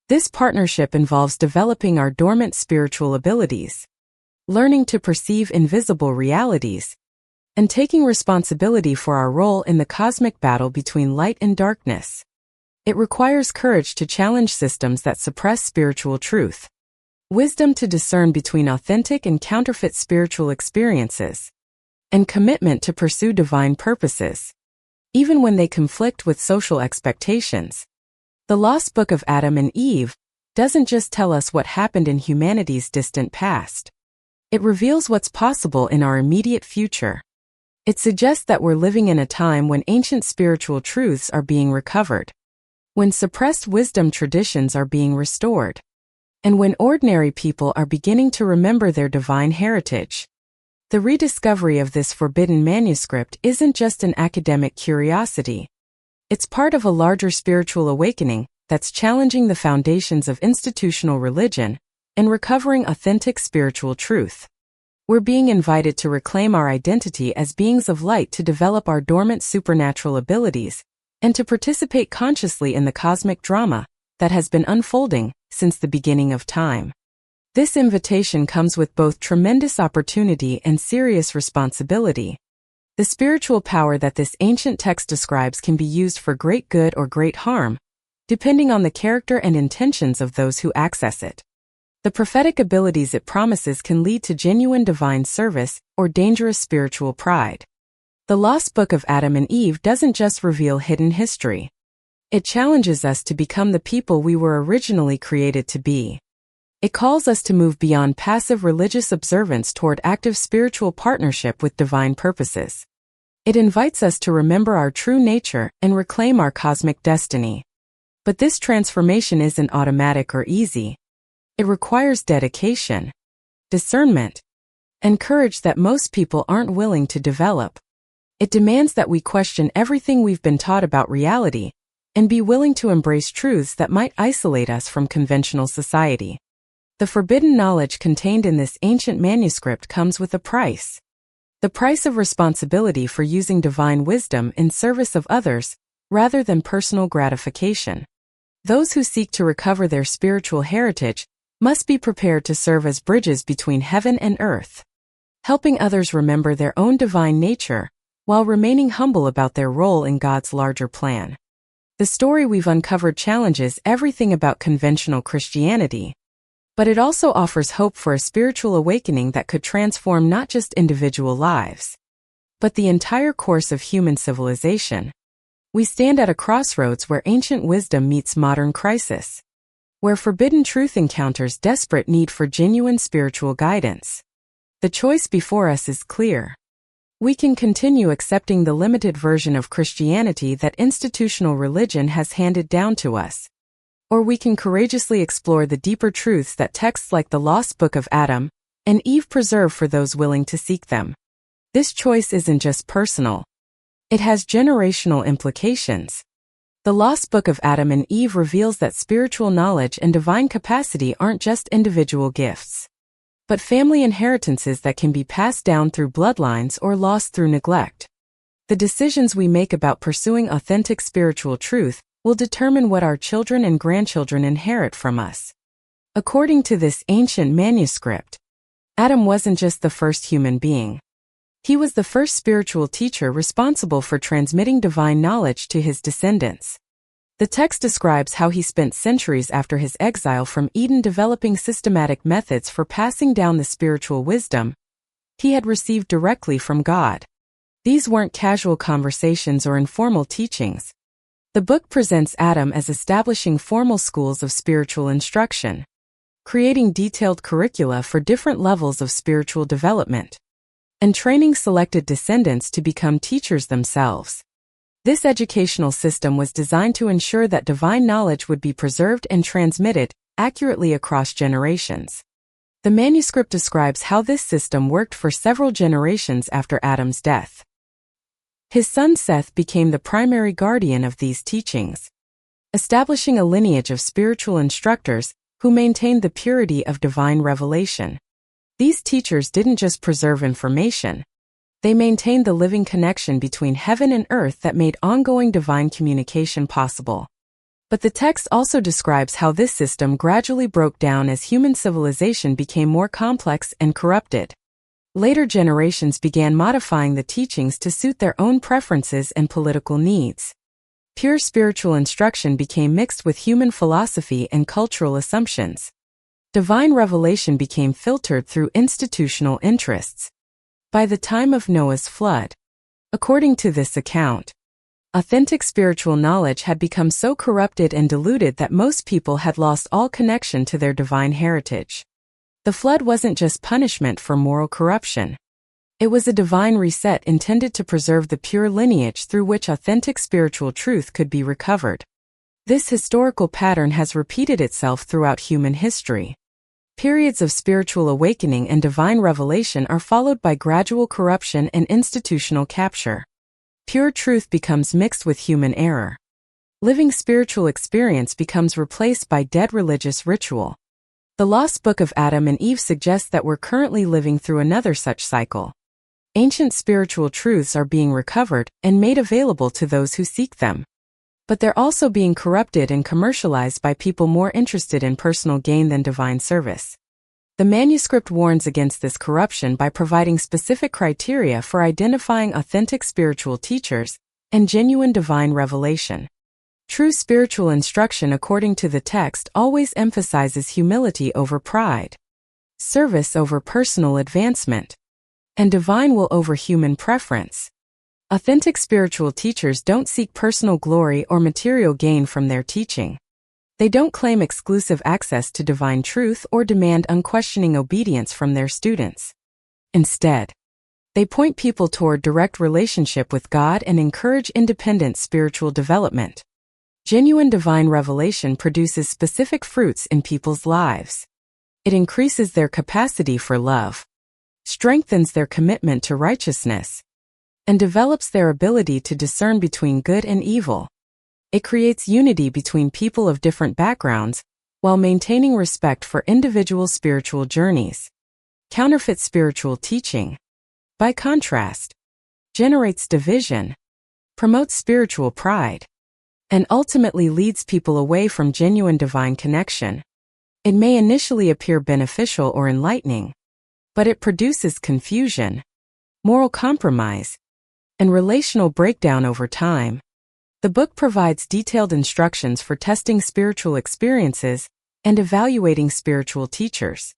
This partnership involves developing our dormant spiritual abilities, learning to perceive invisible realities, and taking responsibility for our role in the cosmic battle between light and darkness. It requires courage to challenge systems that suppress spiritual truth, wisdom to discern between authentic and counterfeit spiritual experiences, and commitment to pursue divine purposes, even when they conflict with social expectations. The Lost Book of Adam and Eve doesn't just tell us what happened in humanity's distant past. It reveals what's possible in our immediate future. It suggests that we're living in a time when ancient spiritual truths are being recovered, when suppressed wisdom traditions are being restored, and when ordinary people are beginning to remember their divine heritage. The rediscovery of this forbidden manuscript isn't just an academic curiosity. It's part of a larger spiritual awakening that's challenging the foundations of institutional religion and recovering authentic spiritual truth. We're being invited to reclaim our identity as beings of light, to develop our dormant supernatural abilities, and to participate consciously in the cosmic drama that has been unfolding since the beginning of time. This invitation comes with both tremendous opportunity and serious responsibility. The spiritual power that this ancient text describes can be used for great good or great harm, depending on the character and intentions of those who access it. The prophetic abilities it promises can lead to genuine divine service or dangerous spiritual pride. The Lost Book of Adam and Eve doesn't just reveal hidden history. It challenges us to become the people we were originally created to be. It calls us to move beyond passive religious observance toward active spiritual partnership with divine purposes. It invites us to remember our true nature and reclaim our cosmic destiny. But this transformation isn't automatic or easy. It requires dedication, discernment, and courage that most people aren't willing to develop. It demands that we question everything we've been taught about reality and be willing to embrace truths that might isolate us from conventional society. The forbidden knowledge contained in this ancient manuscript comes with a price. The price of responsibility for using divine wisdom in service of others rather than personal gratification. Those who seek to recover their spiritual heritage must be prepared to serve as bridges between heaven and earth, helping others remember their own divine nature while remaining humble about their role in God's larger plan. The story we've uncovered challenges everything about conventional Christianity, but it also offers hope for a spiritual awakening that could transform not just individual lives, but the entire course of human civilization. We stand at a crossroads where ancient wisdom meets modern crisis, where forbidden truth encounters desperate need for genuine spiritual guidance. The choice before us is clear. We can continue accepting the limited version of Christianity that institutional religion has handed down to us, or we can courageously explore the deeper truths that texts like the Lost Book of Adam and Eve preserve for those willing to seek them. This choice isn't just personal. It has generational implications. The Lost Book of Adam and Eve reveals that spiritual knowledge and divine capacity aren't just individual gifts, but family inheritances that can be passed down through bloodlines or lost through neglect. The decisions we make about pursuing authentic spiritual truth will determine what our children and grandchildren inherit from us. According to this ancient manuscript, Adam wasn't just the first human being. He was the first spiritual teacher responsible for transmitting divine knowledge to his descendants. The text describes how he spent centuries after his exile from Eden developing systematic methods for passing down the spiritual wisdom he had received directly from God. These weren't casual conversations or informal teachings. The book presents Adam as establishing formal schools of spiritual instruction, creating detailed curricula for different levels of spiritual development, and training selected descendants to become teachers themselves. This educational system was designed to ensure that divine knowledge would be preserved and transmitted accurately across generations. The manuscript describes how this system worked for several generations after Adam's death. His son Seth became the primary guardian of these teachings, establishing a lineage of spiritual instructors who maintained the purity of divine revelation. These teachers didn't just preserve information, they maintained the living connection between heaven and earth that made ongoing divine communication possible. But the text also describes how this system gradually broke down as human civilization became more complex and corrupted. Later generations began modifying the teachings to suit their own preferences and political needs. Pure spiritual instruction became mixed with human philosophy and cultural assumptions. Divine revelation became filtered through institutional interests. By the time of Noah's flood, according to this account, authentic spiritual knowledge had become so corrupted and diluted that most people had lost all connection to their divine heritage. The flood wasn't just punishment for moral corruption. It was a divine reset intended to preserve the pure lineage through which authentic spiritual truth could be recovered. This historical pattern has repeated itself throughout human history. Periods of spiritual awakening and divine revelation are followed by gradual corruption and institutional capture. Pure truth becomes mixed with human error. Living spiritual experience becomes replaced by dead religious ritual. The Lost Book of Adam and Eve suggests that we're currently living through another such cycle. Ancient spiritual truths are being recovered and made available to those who seek them. But they're also being corrupted and commercialized by people more interested in personal gain than divine service. The manuscript warns against this corruption by providing specific criteria for identifying authentic spiritual teachers and genuine divine revelation. True spiritual instruction, according to the text, always emphasizes humility over pride, service over personal advancement, and divine will over human preference. Authentic spiritual teachers don't seek personal glory or material gain from their teaching. They don't claim exclusive access to divine truth or demand unquestioning obedience from their students. Instead, they point people toward direct relationship with God and encourage independent spiritual development. Genuine divine revelation produces specific fruits in people's lives. It increases their capacity for love, strengthens their commitment to righteousness, and develops their ability to discern between good and evil. It creates unity between people of different backgrounds, while maintaining respect for individual spiritual journeys. Counterfeit spiritual teaching, by contrast, generates division, promotes spiritual pride, and ultimately leads people away from genuine divine connection. It may initially appear beneficial or enlightening, but it produces confusion, moral compromise, and relational breakdown over time. The book provides detailed instructions for testing spiritual experiences and evaluating spiritual teachers.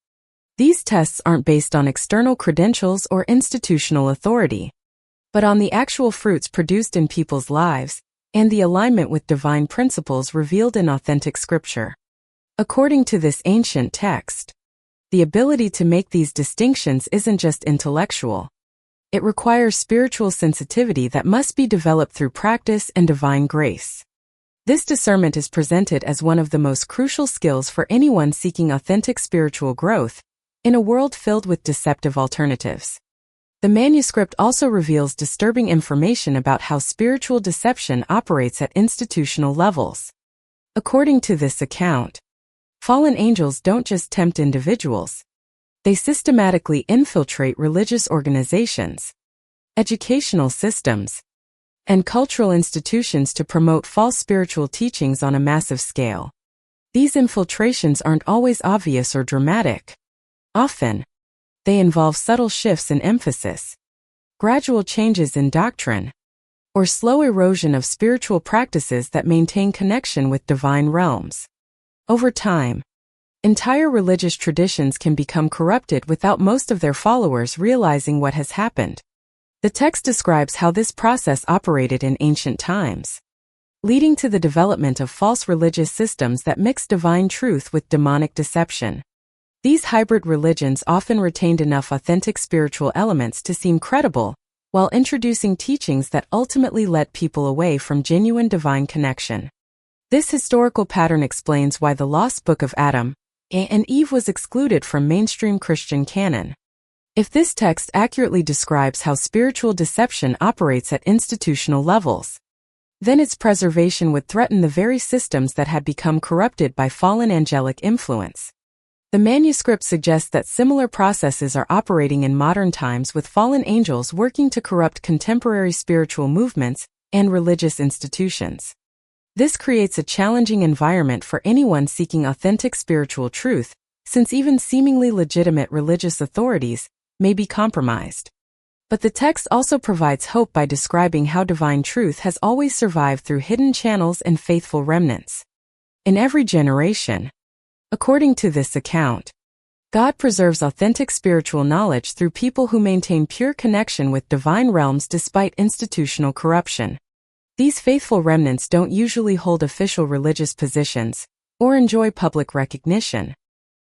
These tests aren't based on external credentials or institutional authority. but on the actual fruits produced in people's lives and the alignment with divine principles revealed in authentic scripture. According to this ancient text, the ability to make these distinctions isn't just intellectual. It requires spiritual sensitivity that must be developed through practice and divine grace. This discernment is presented as one of the most crucial skills for anyone seeking authentic spiritual growth in a world filled with deceptive alternatives. The manuscript also reveals disturbing information about how spiritual deception operates at institutional levels. According to this account, fallen angels don't just tempt individuals. They systematically infiltrate religious organizations, educational systems, and cultural institutions to promote false spiritual teachings on a massive scale. These infiltrations aren't always obvious or dramatic. Often, they involve subtle shifts in emphasis, gradual changes in doctrine, or slow erosion of spiritual practices that maintain connection with divine realms. Over time, entire religious traditions can become corrupted without most of their followers realizing what has happened. The text describes how this process operated in ancient times, leading to the development of false religious systems that mix divine truth with demonic deception. These hybrid religions often retained enough authentic spiritual elements to seem credible, while introducing teachings that ultimately led people away from genuine divine connection. This historical pattern explains why the lost book of Adam and Eve was excluded from mainstream Christian canon. If this text accurately describes how spiritual deception operates at institutional levels, then its preservation would threaten the very systems that had become corrupted by fallen angelic influence. The manuscript suggests that similar processes are operating in modern times with fallen angels working to corrupt contemporary spiritual movements and religious institutions. This creates a challenging environment for anyone seeking authentic spiritual truth, since even seemingly legitimate religious authorities may be compromised. But the text also provides hope by describing how divine truth has always survived through hidden channels and faithful remnants. In every generation, according to this account, God preserves authentic spiritual knowledge through people who maintain pure connection with divine realms despite institutional corruption. These faithful remnants don't usually hold official religious positions or enjoy public recognition.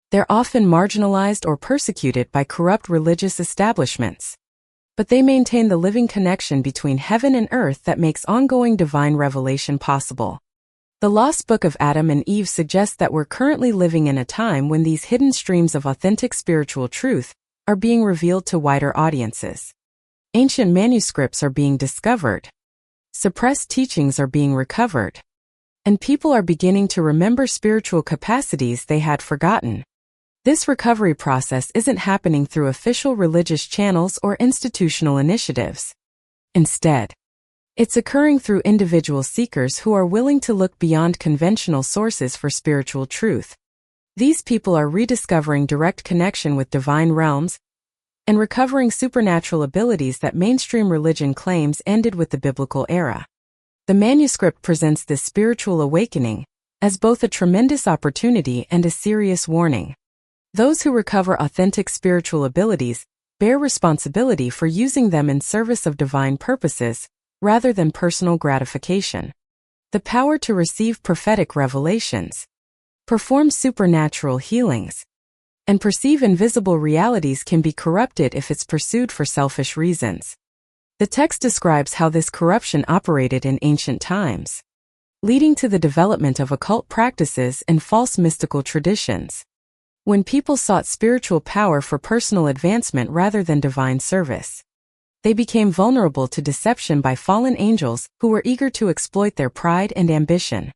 They're often marginalized or persecuted by corrupt religious establishments. But they maintain the living connection between heaven and earth that makes ongoing divine revelation possible. The lost book of Adam and Eve suggests that we're currently living in a time when these hidden streams of authentic spiritual truth are being revealed to wider audiences. Ancient manuscripts are being discovered, suppressed teachings are being recovered, and people are beginning to remember spiritual capacities they had forgotten. This recovery process isn't happening through official religious channels or institutional initiatives. Instead, it's occurring through individual seekers who are willing to look beyond conventional sources for spiritual truth. These people are rediscovering direct connection with divine realms and recovering supernatural abilities that mainstream religion claims ended with the biblical era. The manuscript presents this spiritual awakening as both a tremendous opportunity and a serious warning. Those who recover authentic spiritual abilities bear responsibility for using them in service of divine purposes, rather than personal gratification. The power to receive prophetic revelations, perform supernatural healings, and perceive invisible realities can be corrupted if it's pursued for selfish reasons. The text describes how this corruption operated in ancient times, leading to the development of occult practices and false mystical traditions. When people sought spiritual power for personal advancement rather than divine service, they became vulnerable to deception by fallen angels who were eager to exploit their pride and ambition.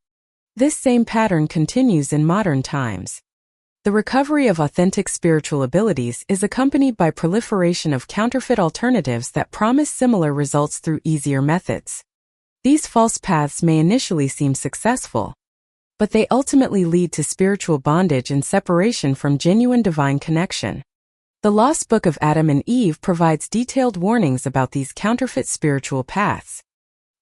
This same pattern continues in modern times. The recovery of authentic spiritual abilities is accompanied by proliferation of counterfeit alternatives that promise similar results through easier methods. These false paths may initially seem successful, but they ultimately lead to spiritual bondage and separation from genuine divine connection. The lost book of Adam and Eve provides detailed warnings about these counterfeit spiritual paths.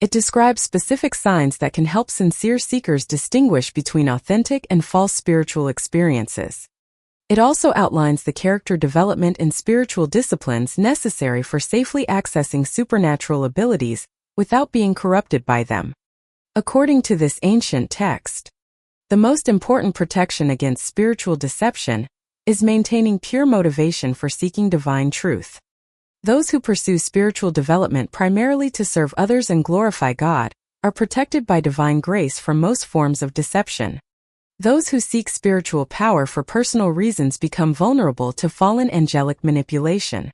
It describes specific signs that can help sincere seekers distinguish between authentic and false spiritual experiences. It also outlines the character development and spiritual disciplines necessary for safely accessing supernatural abilities without being corrupted by them. According to this ancient text, the most important protection against spiritual deception is maintaining pure motivation for seeking divine truth. Those who pursue spiritual development primarily to serve others and glorify God are protected by divine grace from most forms of deception. Those who seek spiritual power for personal reasons become vulnerable to fallen angelic manipulation.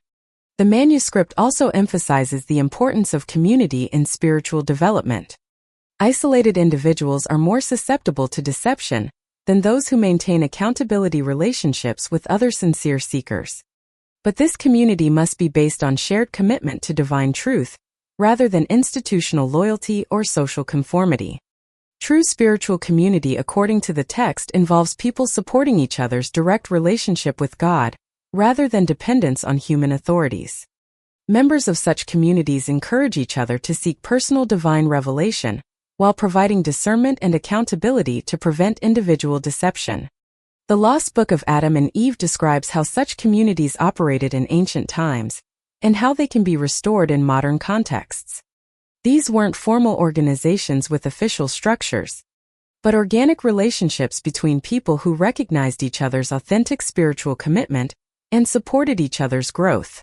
The manuscript also emphasizes the importance of community in spiritual development. Isolated individuals are more susceptible to deception than those who maintain accountability relationships with other sincere seekers. But this community must be based on shared commitment to divine truth, rather than institutional loyalty or social conformity. True spiritual community, according to the text, involves people supporting each other's direct relationship with God, rather than dependence on human authorities. Members of such communities encourage each other to seek personal divine revelation, while providing discernment and accountability to prevent individual deception. The Lost Book of Adam and Eve describes how such communities operated in ancient times, and how they can be restored in modern contexts. These weren't formal organizations with official structures, but organic relationships between people who recognized each other's authentic spiritual commitment and supported each other's growth.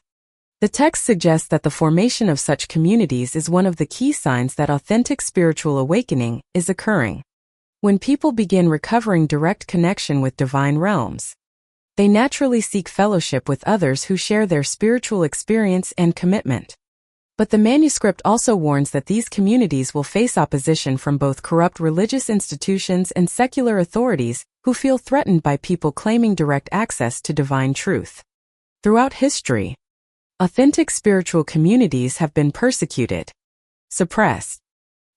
The text suggests that the formation of such communities is one of the key signs that authentic spiritual awakening is occurring. When people begin recovering direct connection with divine realms, they naturally seek fellowship with others who share their spiritual experience and commitment. But the manuscript also warns that these communities will face opposition from both corrupt religious institutions and secular authorities who feel threatened by people claiming direct access to divine truth. Throughout history, authentic spiritual communities have been persecuted, suppressed,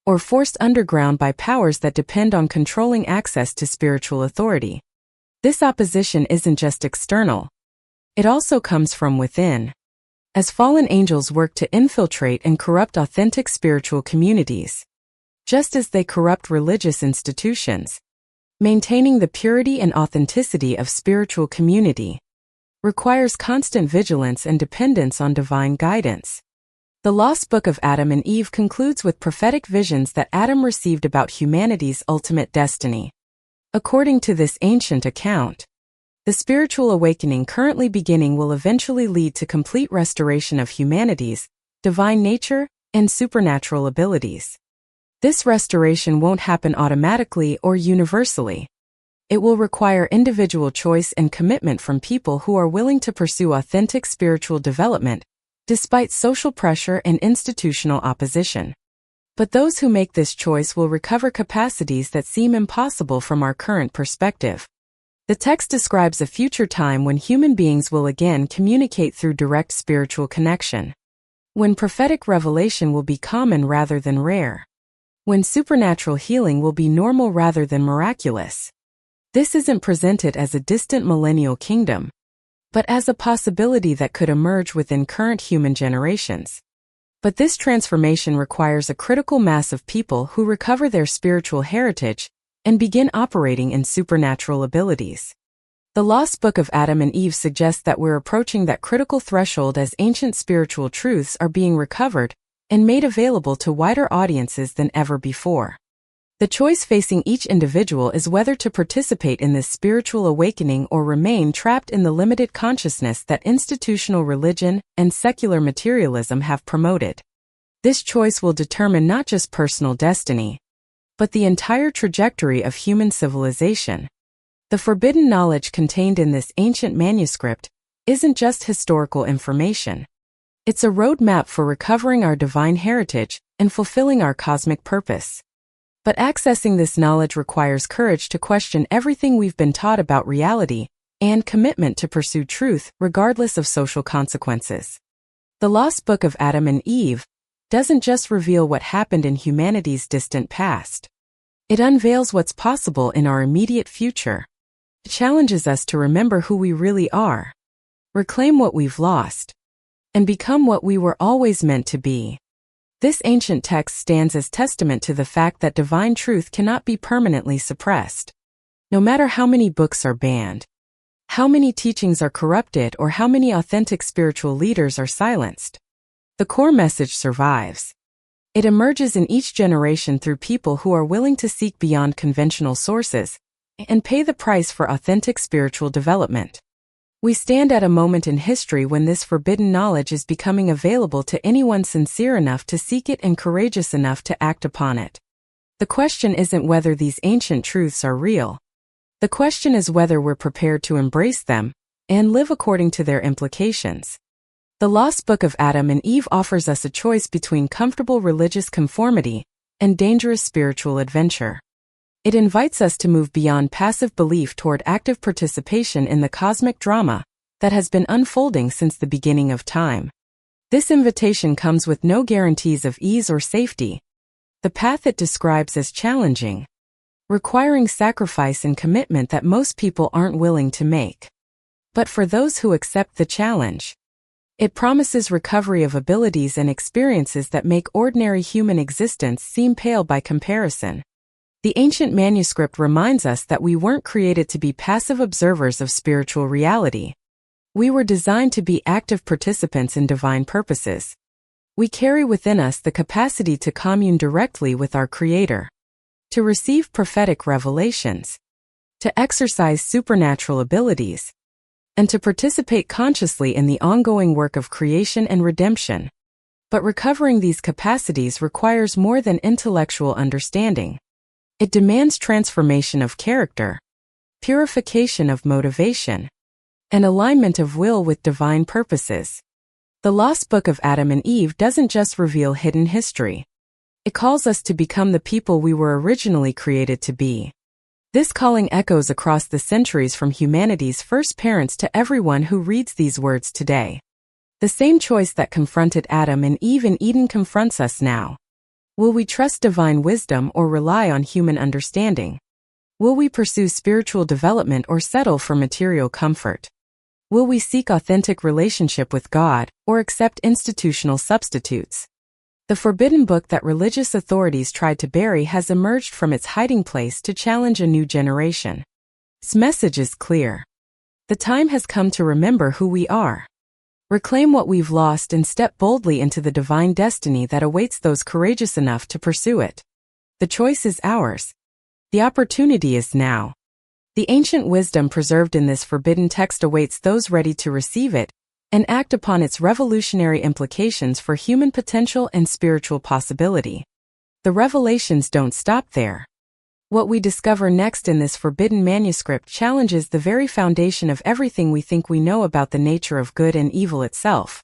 or forced underground by powers that depend on controlling access to spiritual authority. This opposition isn't just external. It also comes from within, as fallen angels work to infiltrate and corrupt authentic spiritual communities, just as they corrupt religious institutions. Maintaining the purity and authenticity of spiritual community requires constant vigilance and dependence on divine guidance. The Lost Book of Adam and Eve concludes with prophetic visions that Adam received about humanity's ultimate destiny. According to this ancient account, the spiritual awakening currently beginning will eventually lead to complete restoration of humanity's divine nature and supernatural abilities. This restoration won't happen automatically or universally. It will require individual choice and commitment from people who are willing to pursue authentic spiritual development, despite social pressure and institutional opposition. But those who make this choice will recover capacities that seem impossible from our current perspective. The text describes a future time when human beings will again communicate through direct spiritual connection. When prophetic revelation will be common rather than rare. When supernatural healing will be normal rather than miraculous. This isn't presented as a distant millennial kingdom, but as a possibility that could emerge within current human generations. But this transformation requires a critical mass of people who recover their spiritual heritage and begin operating in supernatural abilities. The Lost Book of Adam and Eve suggests that we're approaching that critical threshold as ancient spiritual truths are being recovered and made available to wider audiences than ever before. The choice facing each individual is whether to participate in this spiritual awakening or remain trapped in the limited consciousness that institutional religion and secular materialism have promoted. This choice will determine not just personal destiny, but the entire trajectory of human civilization. The forbidden knowledge contained in this ancient manuscript isn't just historical information. It's a roadmap for recovering our divine heritage and fulfilling our cosmic purpose. But accessing this knowledge requires courage to question everything we've been taught about reality and commitment to pursue truth regardless of social consequences. The Lost Book of Adam and Eve doesn't just reveal what happened in humanity's distant past. It unveils what's possible in our immediate future. It challenges us to remember who we really are, reclaim what we've lost, and become what we were always meant to be. This ancient text stands as testament to the fact that divine truth cannot be permanently suppressed. No matter how many books are banned, How many teachings are corrupted or how many authentic spiritual leaders are silenced? The core message survives. It emerges in each generation through people who are willing to seek beyond conventional sources and pay the price for authentic spiritual development. We stand at a moment in history when this forbidden knowledge is becoming available to anyone sincere enough to seek it and courageous enough to act upon it. The question isn't whether these ancient truths are real. The question is whether we're prepared to embrace them and live according to their implications. The Lost Book of Adam and Eve offers us a choice between comfortable religious conformity and dangerous spiritual adventure. It invites us to move beyond passive belief toward active participation in the cosmic drama that has been unfolding since the beginning of time. This invitation comes with no guarantees of ease or safety. The path it describes is challenging, requiring sacrifice and commitment that most people aren't willing to make. But for those who accept the challenge, it promises recovery of abilities and experiences that make ordinary human existence seem pale by comparison. The ancient manuscript reminds us that we weren't created to be passive observers of spiritual reality. We were designed to be active participants in divine purposes. We carry within us the capacity to commune directly with our Creator, to receive prophetic revelations, to exercise supernatural abilities, and to participate consciously in the ongoing work of creation and redemption. But recovering these capacities requires more than intellectual understanding. It demands transformation of character, purification of motivation, and alignment of will with divine purposes. The Lost Book of Adam and Eve doesn't just reveal hidden history. It calls us to become the people we were originally created to be. This calling echoes across the centuries from humanity's first parents to everyone who reads these words today. The same choice that confronted Adam and Eve in Eden confronts us now. Will we trust divine wisdom or rely on human understanding? Will we pursue spiritual development or settle for material comfort? Will we seek authentic relationship with God or accept institutional substitutes? The forbidden book that religious authorities tried to bury has emerged from its hiding place to challenge a new generation. Its message is clear. The time has come to remember who we are, reclaim what we've lost, and step boldly into the divine destiny that awaits those courageous enough to pursue it. The choice is ours. The opportunity is now. The ancient wisdom preserved in this forbidden text awaits those ready to receive it and act upon its revolutionary implications for human potential and spiritual possibility. The revelations don't stop there. What we discover next in this forbidden manuscript challenges the very foundation of everything we think we know about the nature of good and evil itself.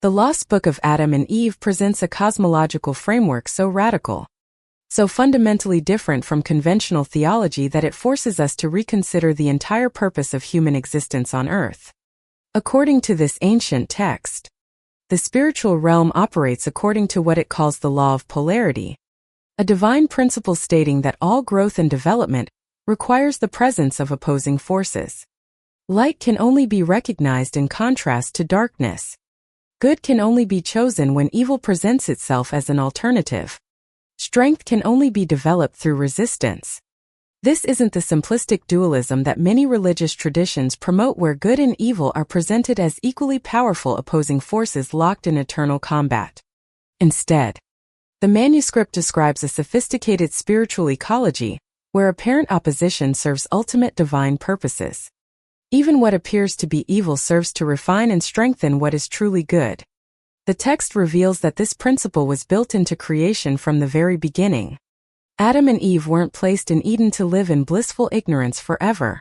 The Lost Book of Adam and Eve presents a cosmological framework so radical, so fundamentally different from conventional theology that it forces us to reconsider the entire purpose of human existence on Earth. According to this ancient text, the spiritual realm operates according to what it calls the law of polarity, a divine principle stating that all growth and development requires the presence of opposing forces. Light can only be recognized in contrast to darkness. Good can only be chosen when evil presents itself as an alternative. Strength can only be developed through resistance. This isn't the simplistic dualism that many religious traditions promote, where good and evil are presented as equally powerful opposing forces locked in eternal combat. Instead, the manuscript describes a sophisticated spiritual ecology where apparent opposition serves ultimate divine purposes. Even what appears to be evil serves to refine and strengthen what is truly good. The text reveals that this principle was built into creation from the very beginning. Adam and Eve weren't placed in Eden to live in blissful ignorance forever.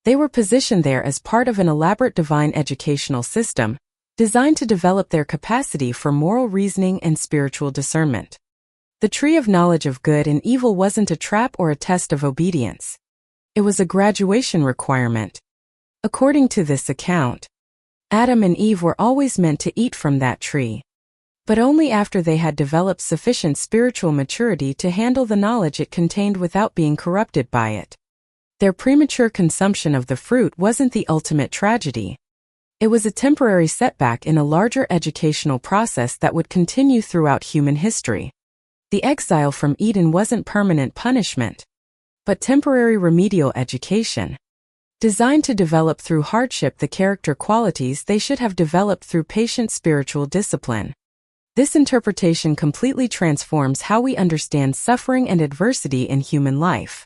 They were positioned there as part of an elaborate divine educational system, designed to develop their capacity for moral reasoning and spiritual discernment. The tree of knowledge of good and evil wasn't a trap or a test of obedience. It was a graduation requirement. According to this account, Adam and Eve were always meant to eat from that tree, but only after they had developed sufficient spiritual maturity to handle the knowledge it contained without being corrupted by it. Their premature consumption of the fruit wasn't the ultimate tragedy. It was a temporary setback in a larger educational process that would continue throughout human history. The exile from Eden wasn't permanent punishment, but temporary remedial education, designed to develop through hardship the character qualities they should have developed through patient spiritual discipline. This interpretation completely transforms how we understand suffering and adversity in human life.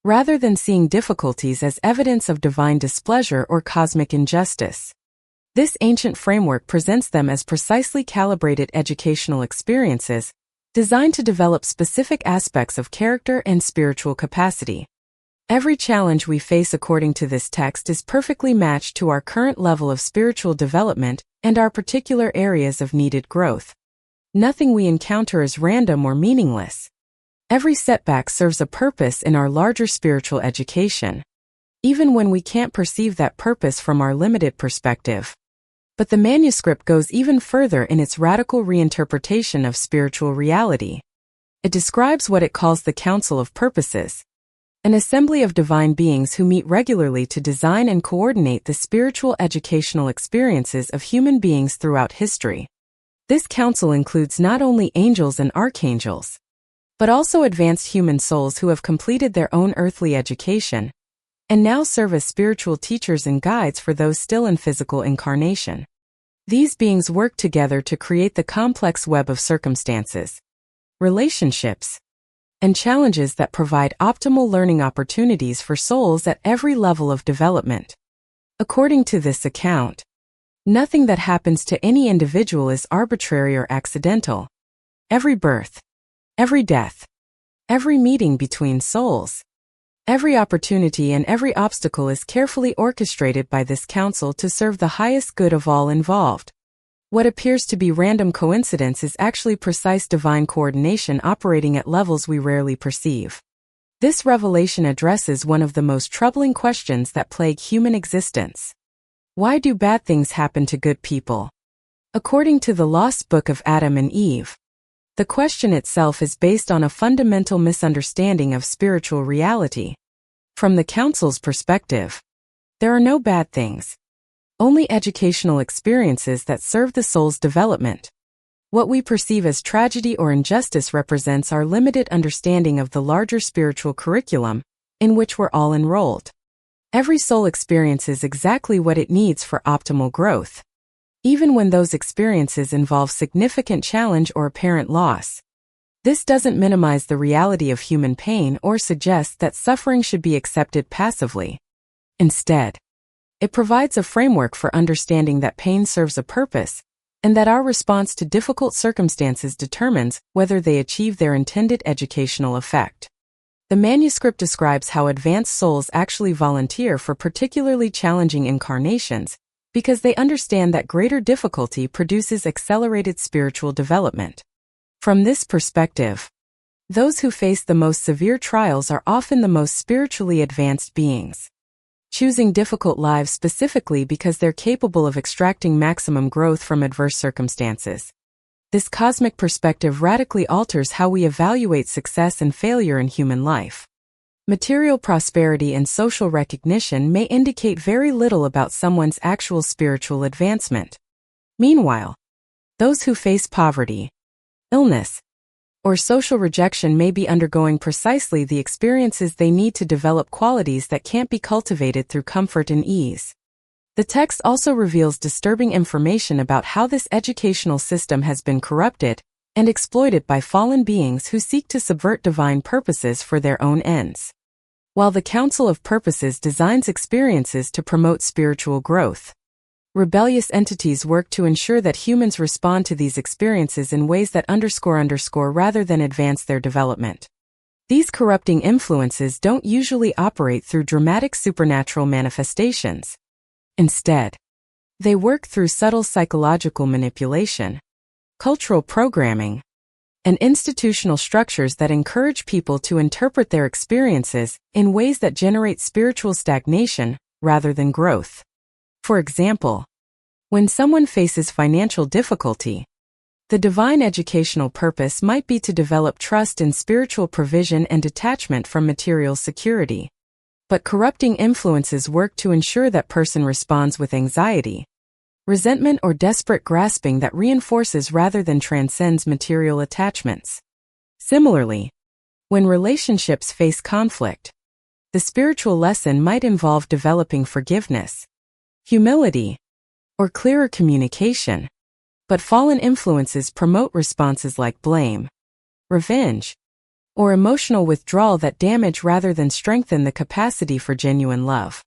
Rather than seeing difficulties as evidence of divine displeasure or cosmic injustice, this ancient framework presents them as precisely calibrated educational experiences designed to develop specific aspects of character and spiritual capacity. Every challenge we face according to this text is perfectly matched to our current level of spiritual development and our particular areas of needed growth. Nothing we encounter is random or meaningless. Every setback serves a purpose in our larger spiritual education, even when we can't perceive that purpose from our limited perspective. But the manuscript goes even further in its radical reinterpretation of spiritual reality. It describes what it calls the Council of Purposes, an assembly of divine beings who meet regularly to design and coordinate the spiritual educational experiences of human beings throughout history. This council includes not only angels and archangels, but also advanced human souls who have completed their own earthly education and now serve as spiritual teachers and guides for those still in physical incarnation. These beings work together to create the complex web of circumstances, relationships, and challenges that provide optimal learning opportunities for souls at every level of development. According to this account, nothing that happens to any individual is arbitrary or accidental. Every birth, every death, every meeting between souls, every opportunity and every obstacle is carefully orchestrated by this council to serve the highest good of all involved. What appears to be random coincidence is actually precise divine coordination operating at levels we rarely perceive. This revelation addresses one of the most troubling questions that plague human existence. Why do bad things happen to good people? According to the Lost Book of Adam and Eve, the question itself is based on a fundamental misunderstanding of spiritual reality. From the Council's perspective, there are no bad things, only educational experiences that serve the soul's development. What we perceive as tragedy or injustice represents our limited understanding of the larger spiritual curriculum in which we're all enrolled. Every soul experiences exactly what it needs for optimal growth, even when those experiences involve significant challenge or apparent loss. This doesn't minimize the reality of human pain or suggest that suffering should be accepted passively. Instead, it provides a framework for understanding that pain serves a purpose, and that our response to difficult circumstances determines whether they achieve their intended educational effect. The manuscript describes how advanced souls actually volunteer for particularly challenging incarnations, because they understand that greater difficulty produces accelerated spiritual development. From this perspective, those who face the most severe trials are often the most spiritually advanced beings, choosing difficult lives specifically because they're capable of extracting maximum growth from adverse circumstances. This cosmic perspective radically alters how we evaluate success and failure in human life. Material prosperity and social recognition may indicate very little about someone's actual spiritual advancement. Meanwhile, those who face poverty, illness, or social rejection may be undergoing precisely the experiences they need to develop qualities that can't be cultivated through comfort and ease. The text also reveals disturbing information about how this educational system has been corrupted and exploited by fallen beings who seek to subvert divine purposes for their own ends. While the Council of Purposes designs experiences to promote spiritual growth, rebellious entities work to ensure that humans respond to these experiences in ways that underscore rather than advance their development. These corrupting influences don't usually operate through dramatic supernatural manifestations. Instead, they work through subtle psychological manipulation, cultural programming, and institutional structures that encourage people to interpret their experiences in ways that generate spiritual stagnation rather than growth. For example, when someone faces financial difficulty, the divine educational purpose might be to develop trust in spiritual provision and detachment from material security. But corrupting influences work to ensure that person responds with anxiety, resentment, or desperate grasping that reinforces rather than transcends material attachments. Similarly, when relationships face conflict, The spiritual lesson might involve developing forgiveness, humility, or clearer communication. But fallen influences promote responses like blame, revenge, or emotional withdrawal that damage rather than strengthen the capacity for genuine love.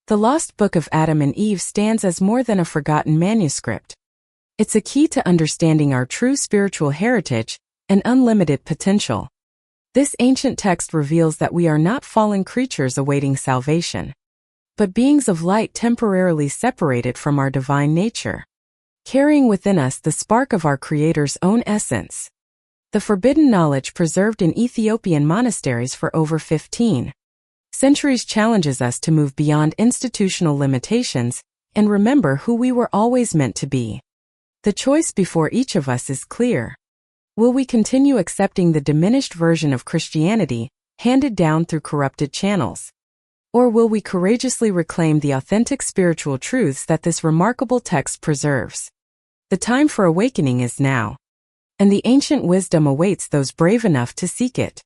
The Lost Book of Adam and Eve stands as more than a forgotten manuscript. It's a key to understanding our true spiritual heritage and unlimited potential. This ancient text reveals that we are not fallen creatures awaiting salvation, but beings of light temporarily separated from our divine nature, carrying within us the spark of our Creator's own essence. The forbidden knowledge preserved in Ethiopian monasteries for over 15 centuries challenges us to move beyond institutional limitations and remember who we were always meant to be. The choice before each of us is clear. Will we continue accepting the diminished version of Christianity handed down through corrupted channels? Or will we courageously reclaim the authentic spiritual truths that this remarkable text preserves? The time for awakening is now, and the ancient wisdom awaits those brave enough to seek it.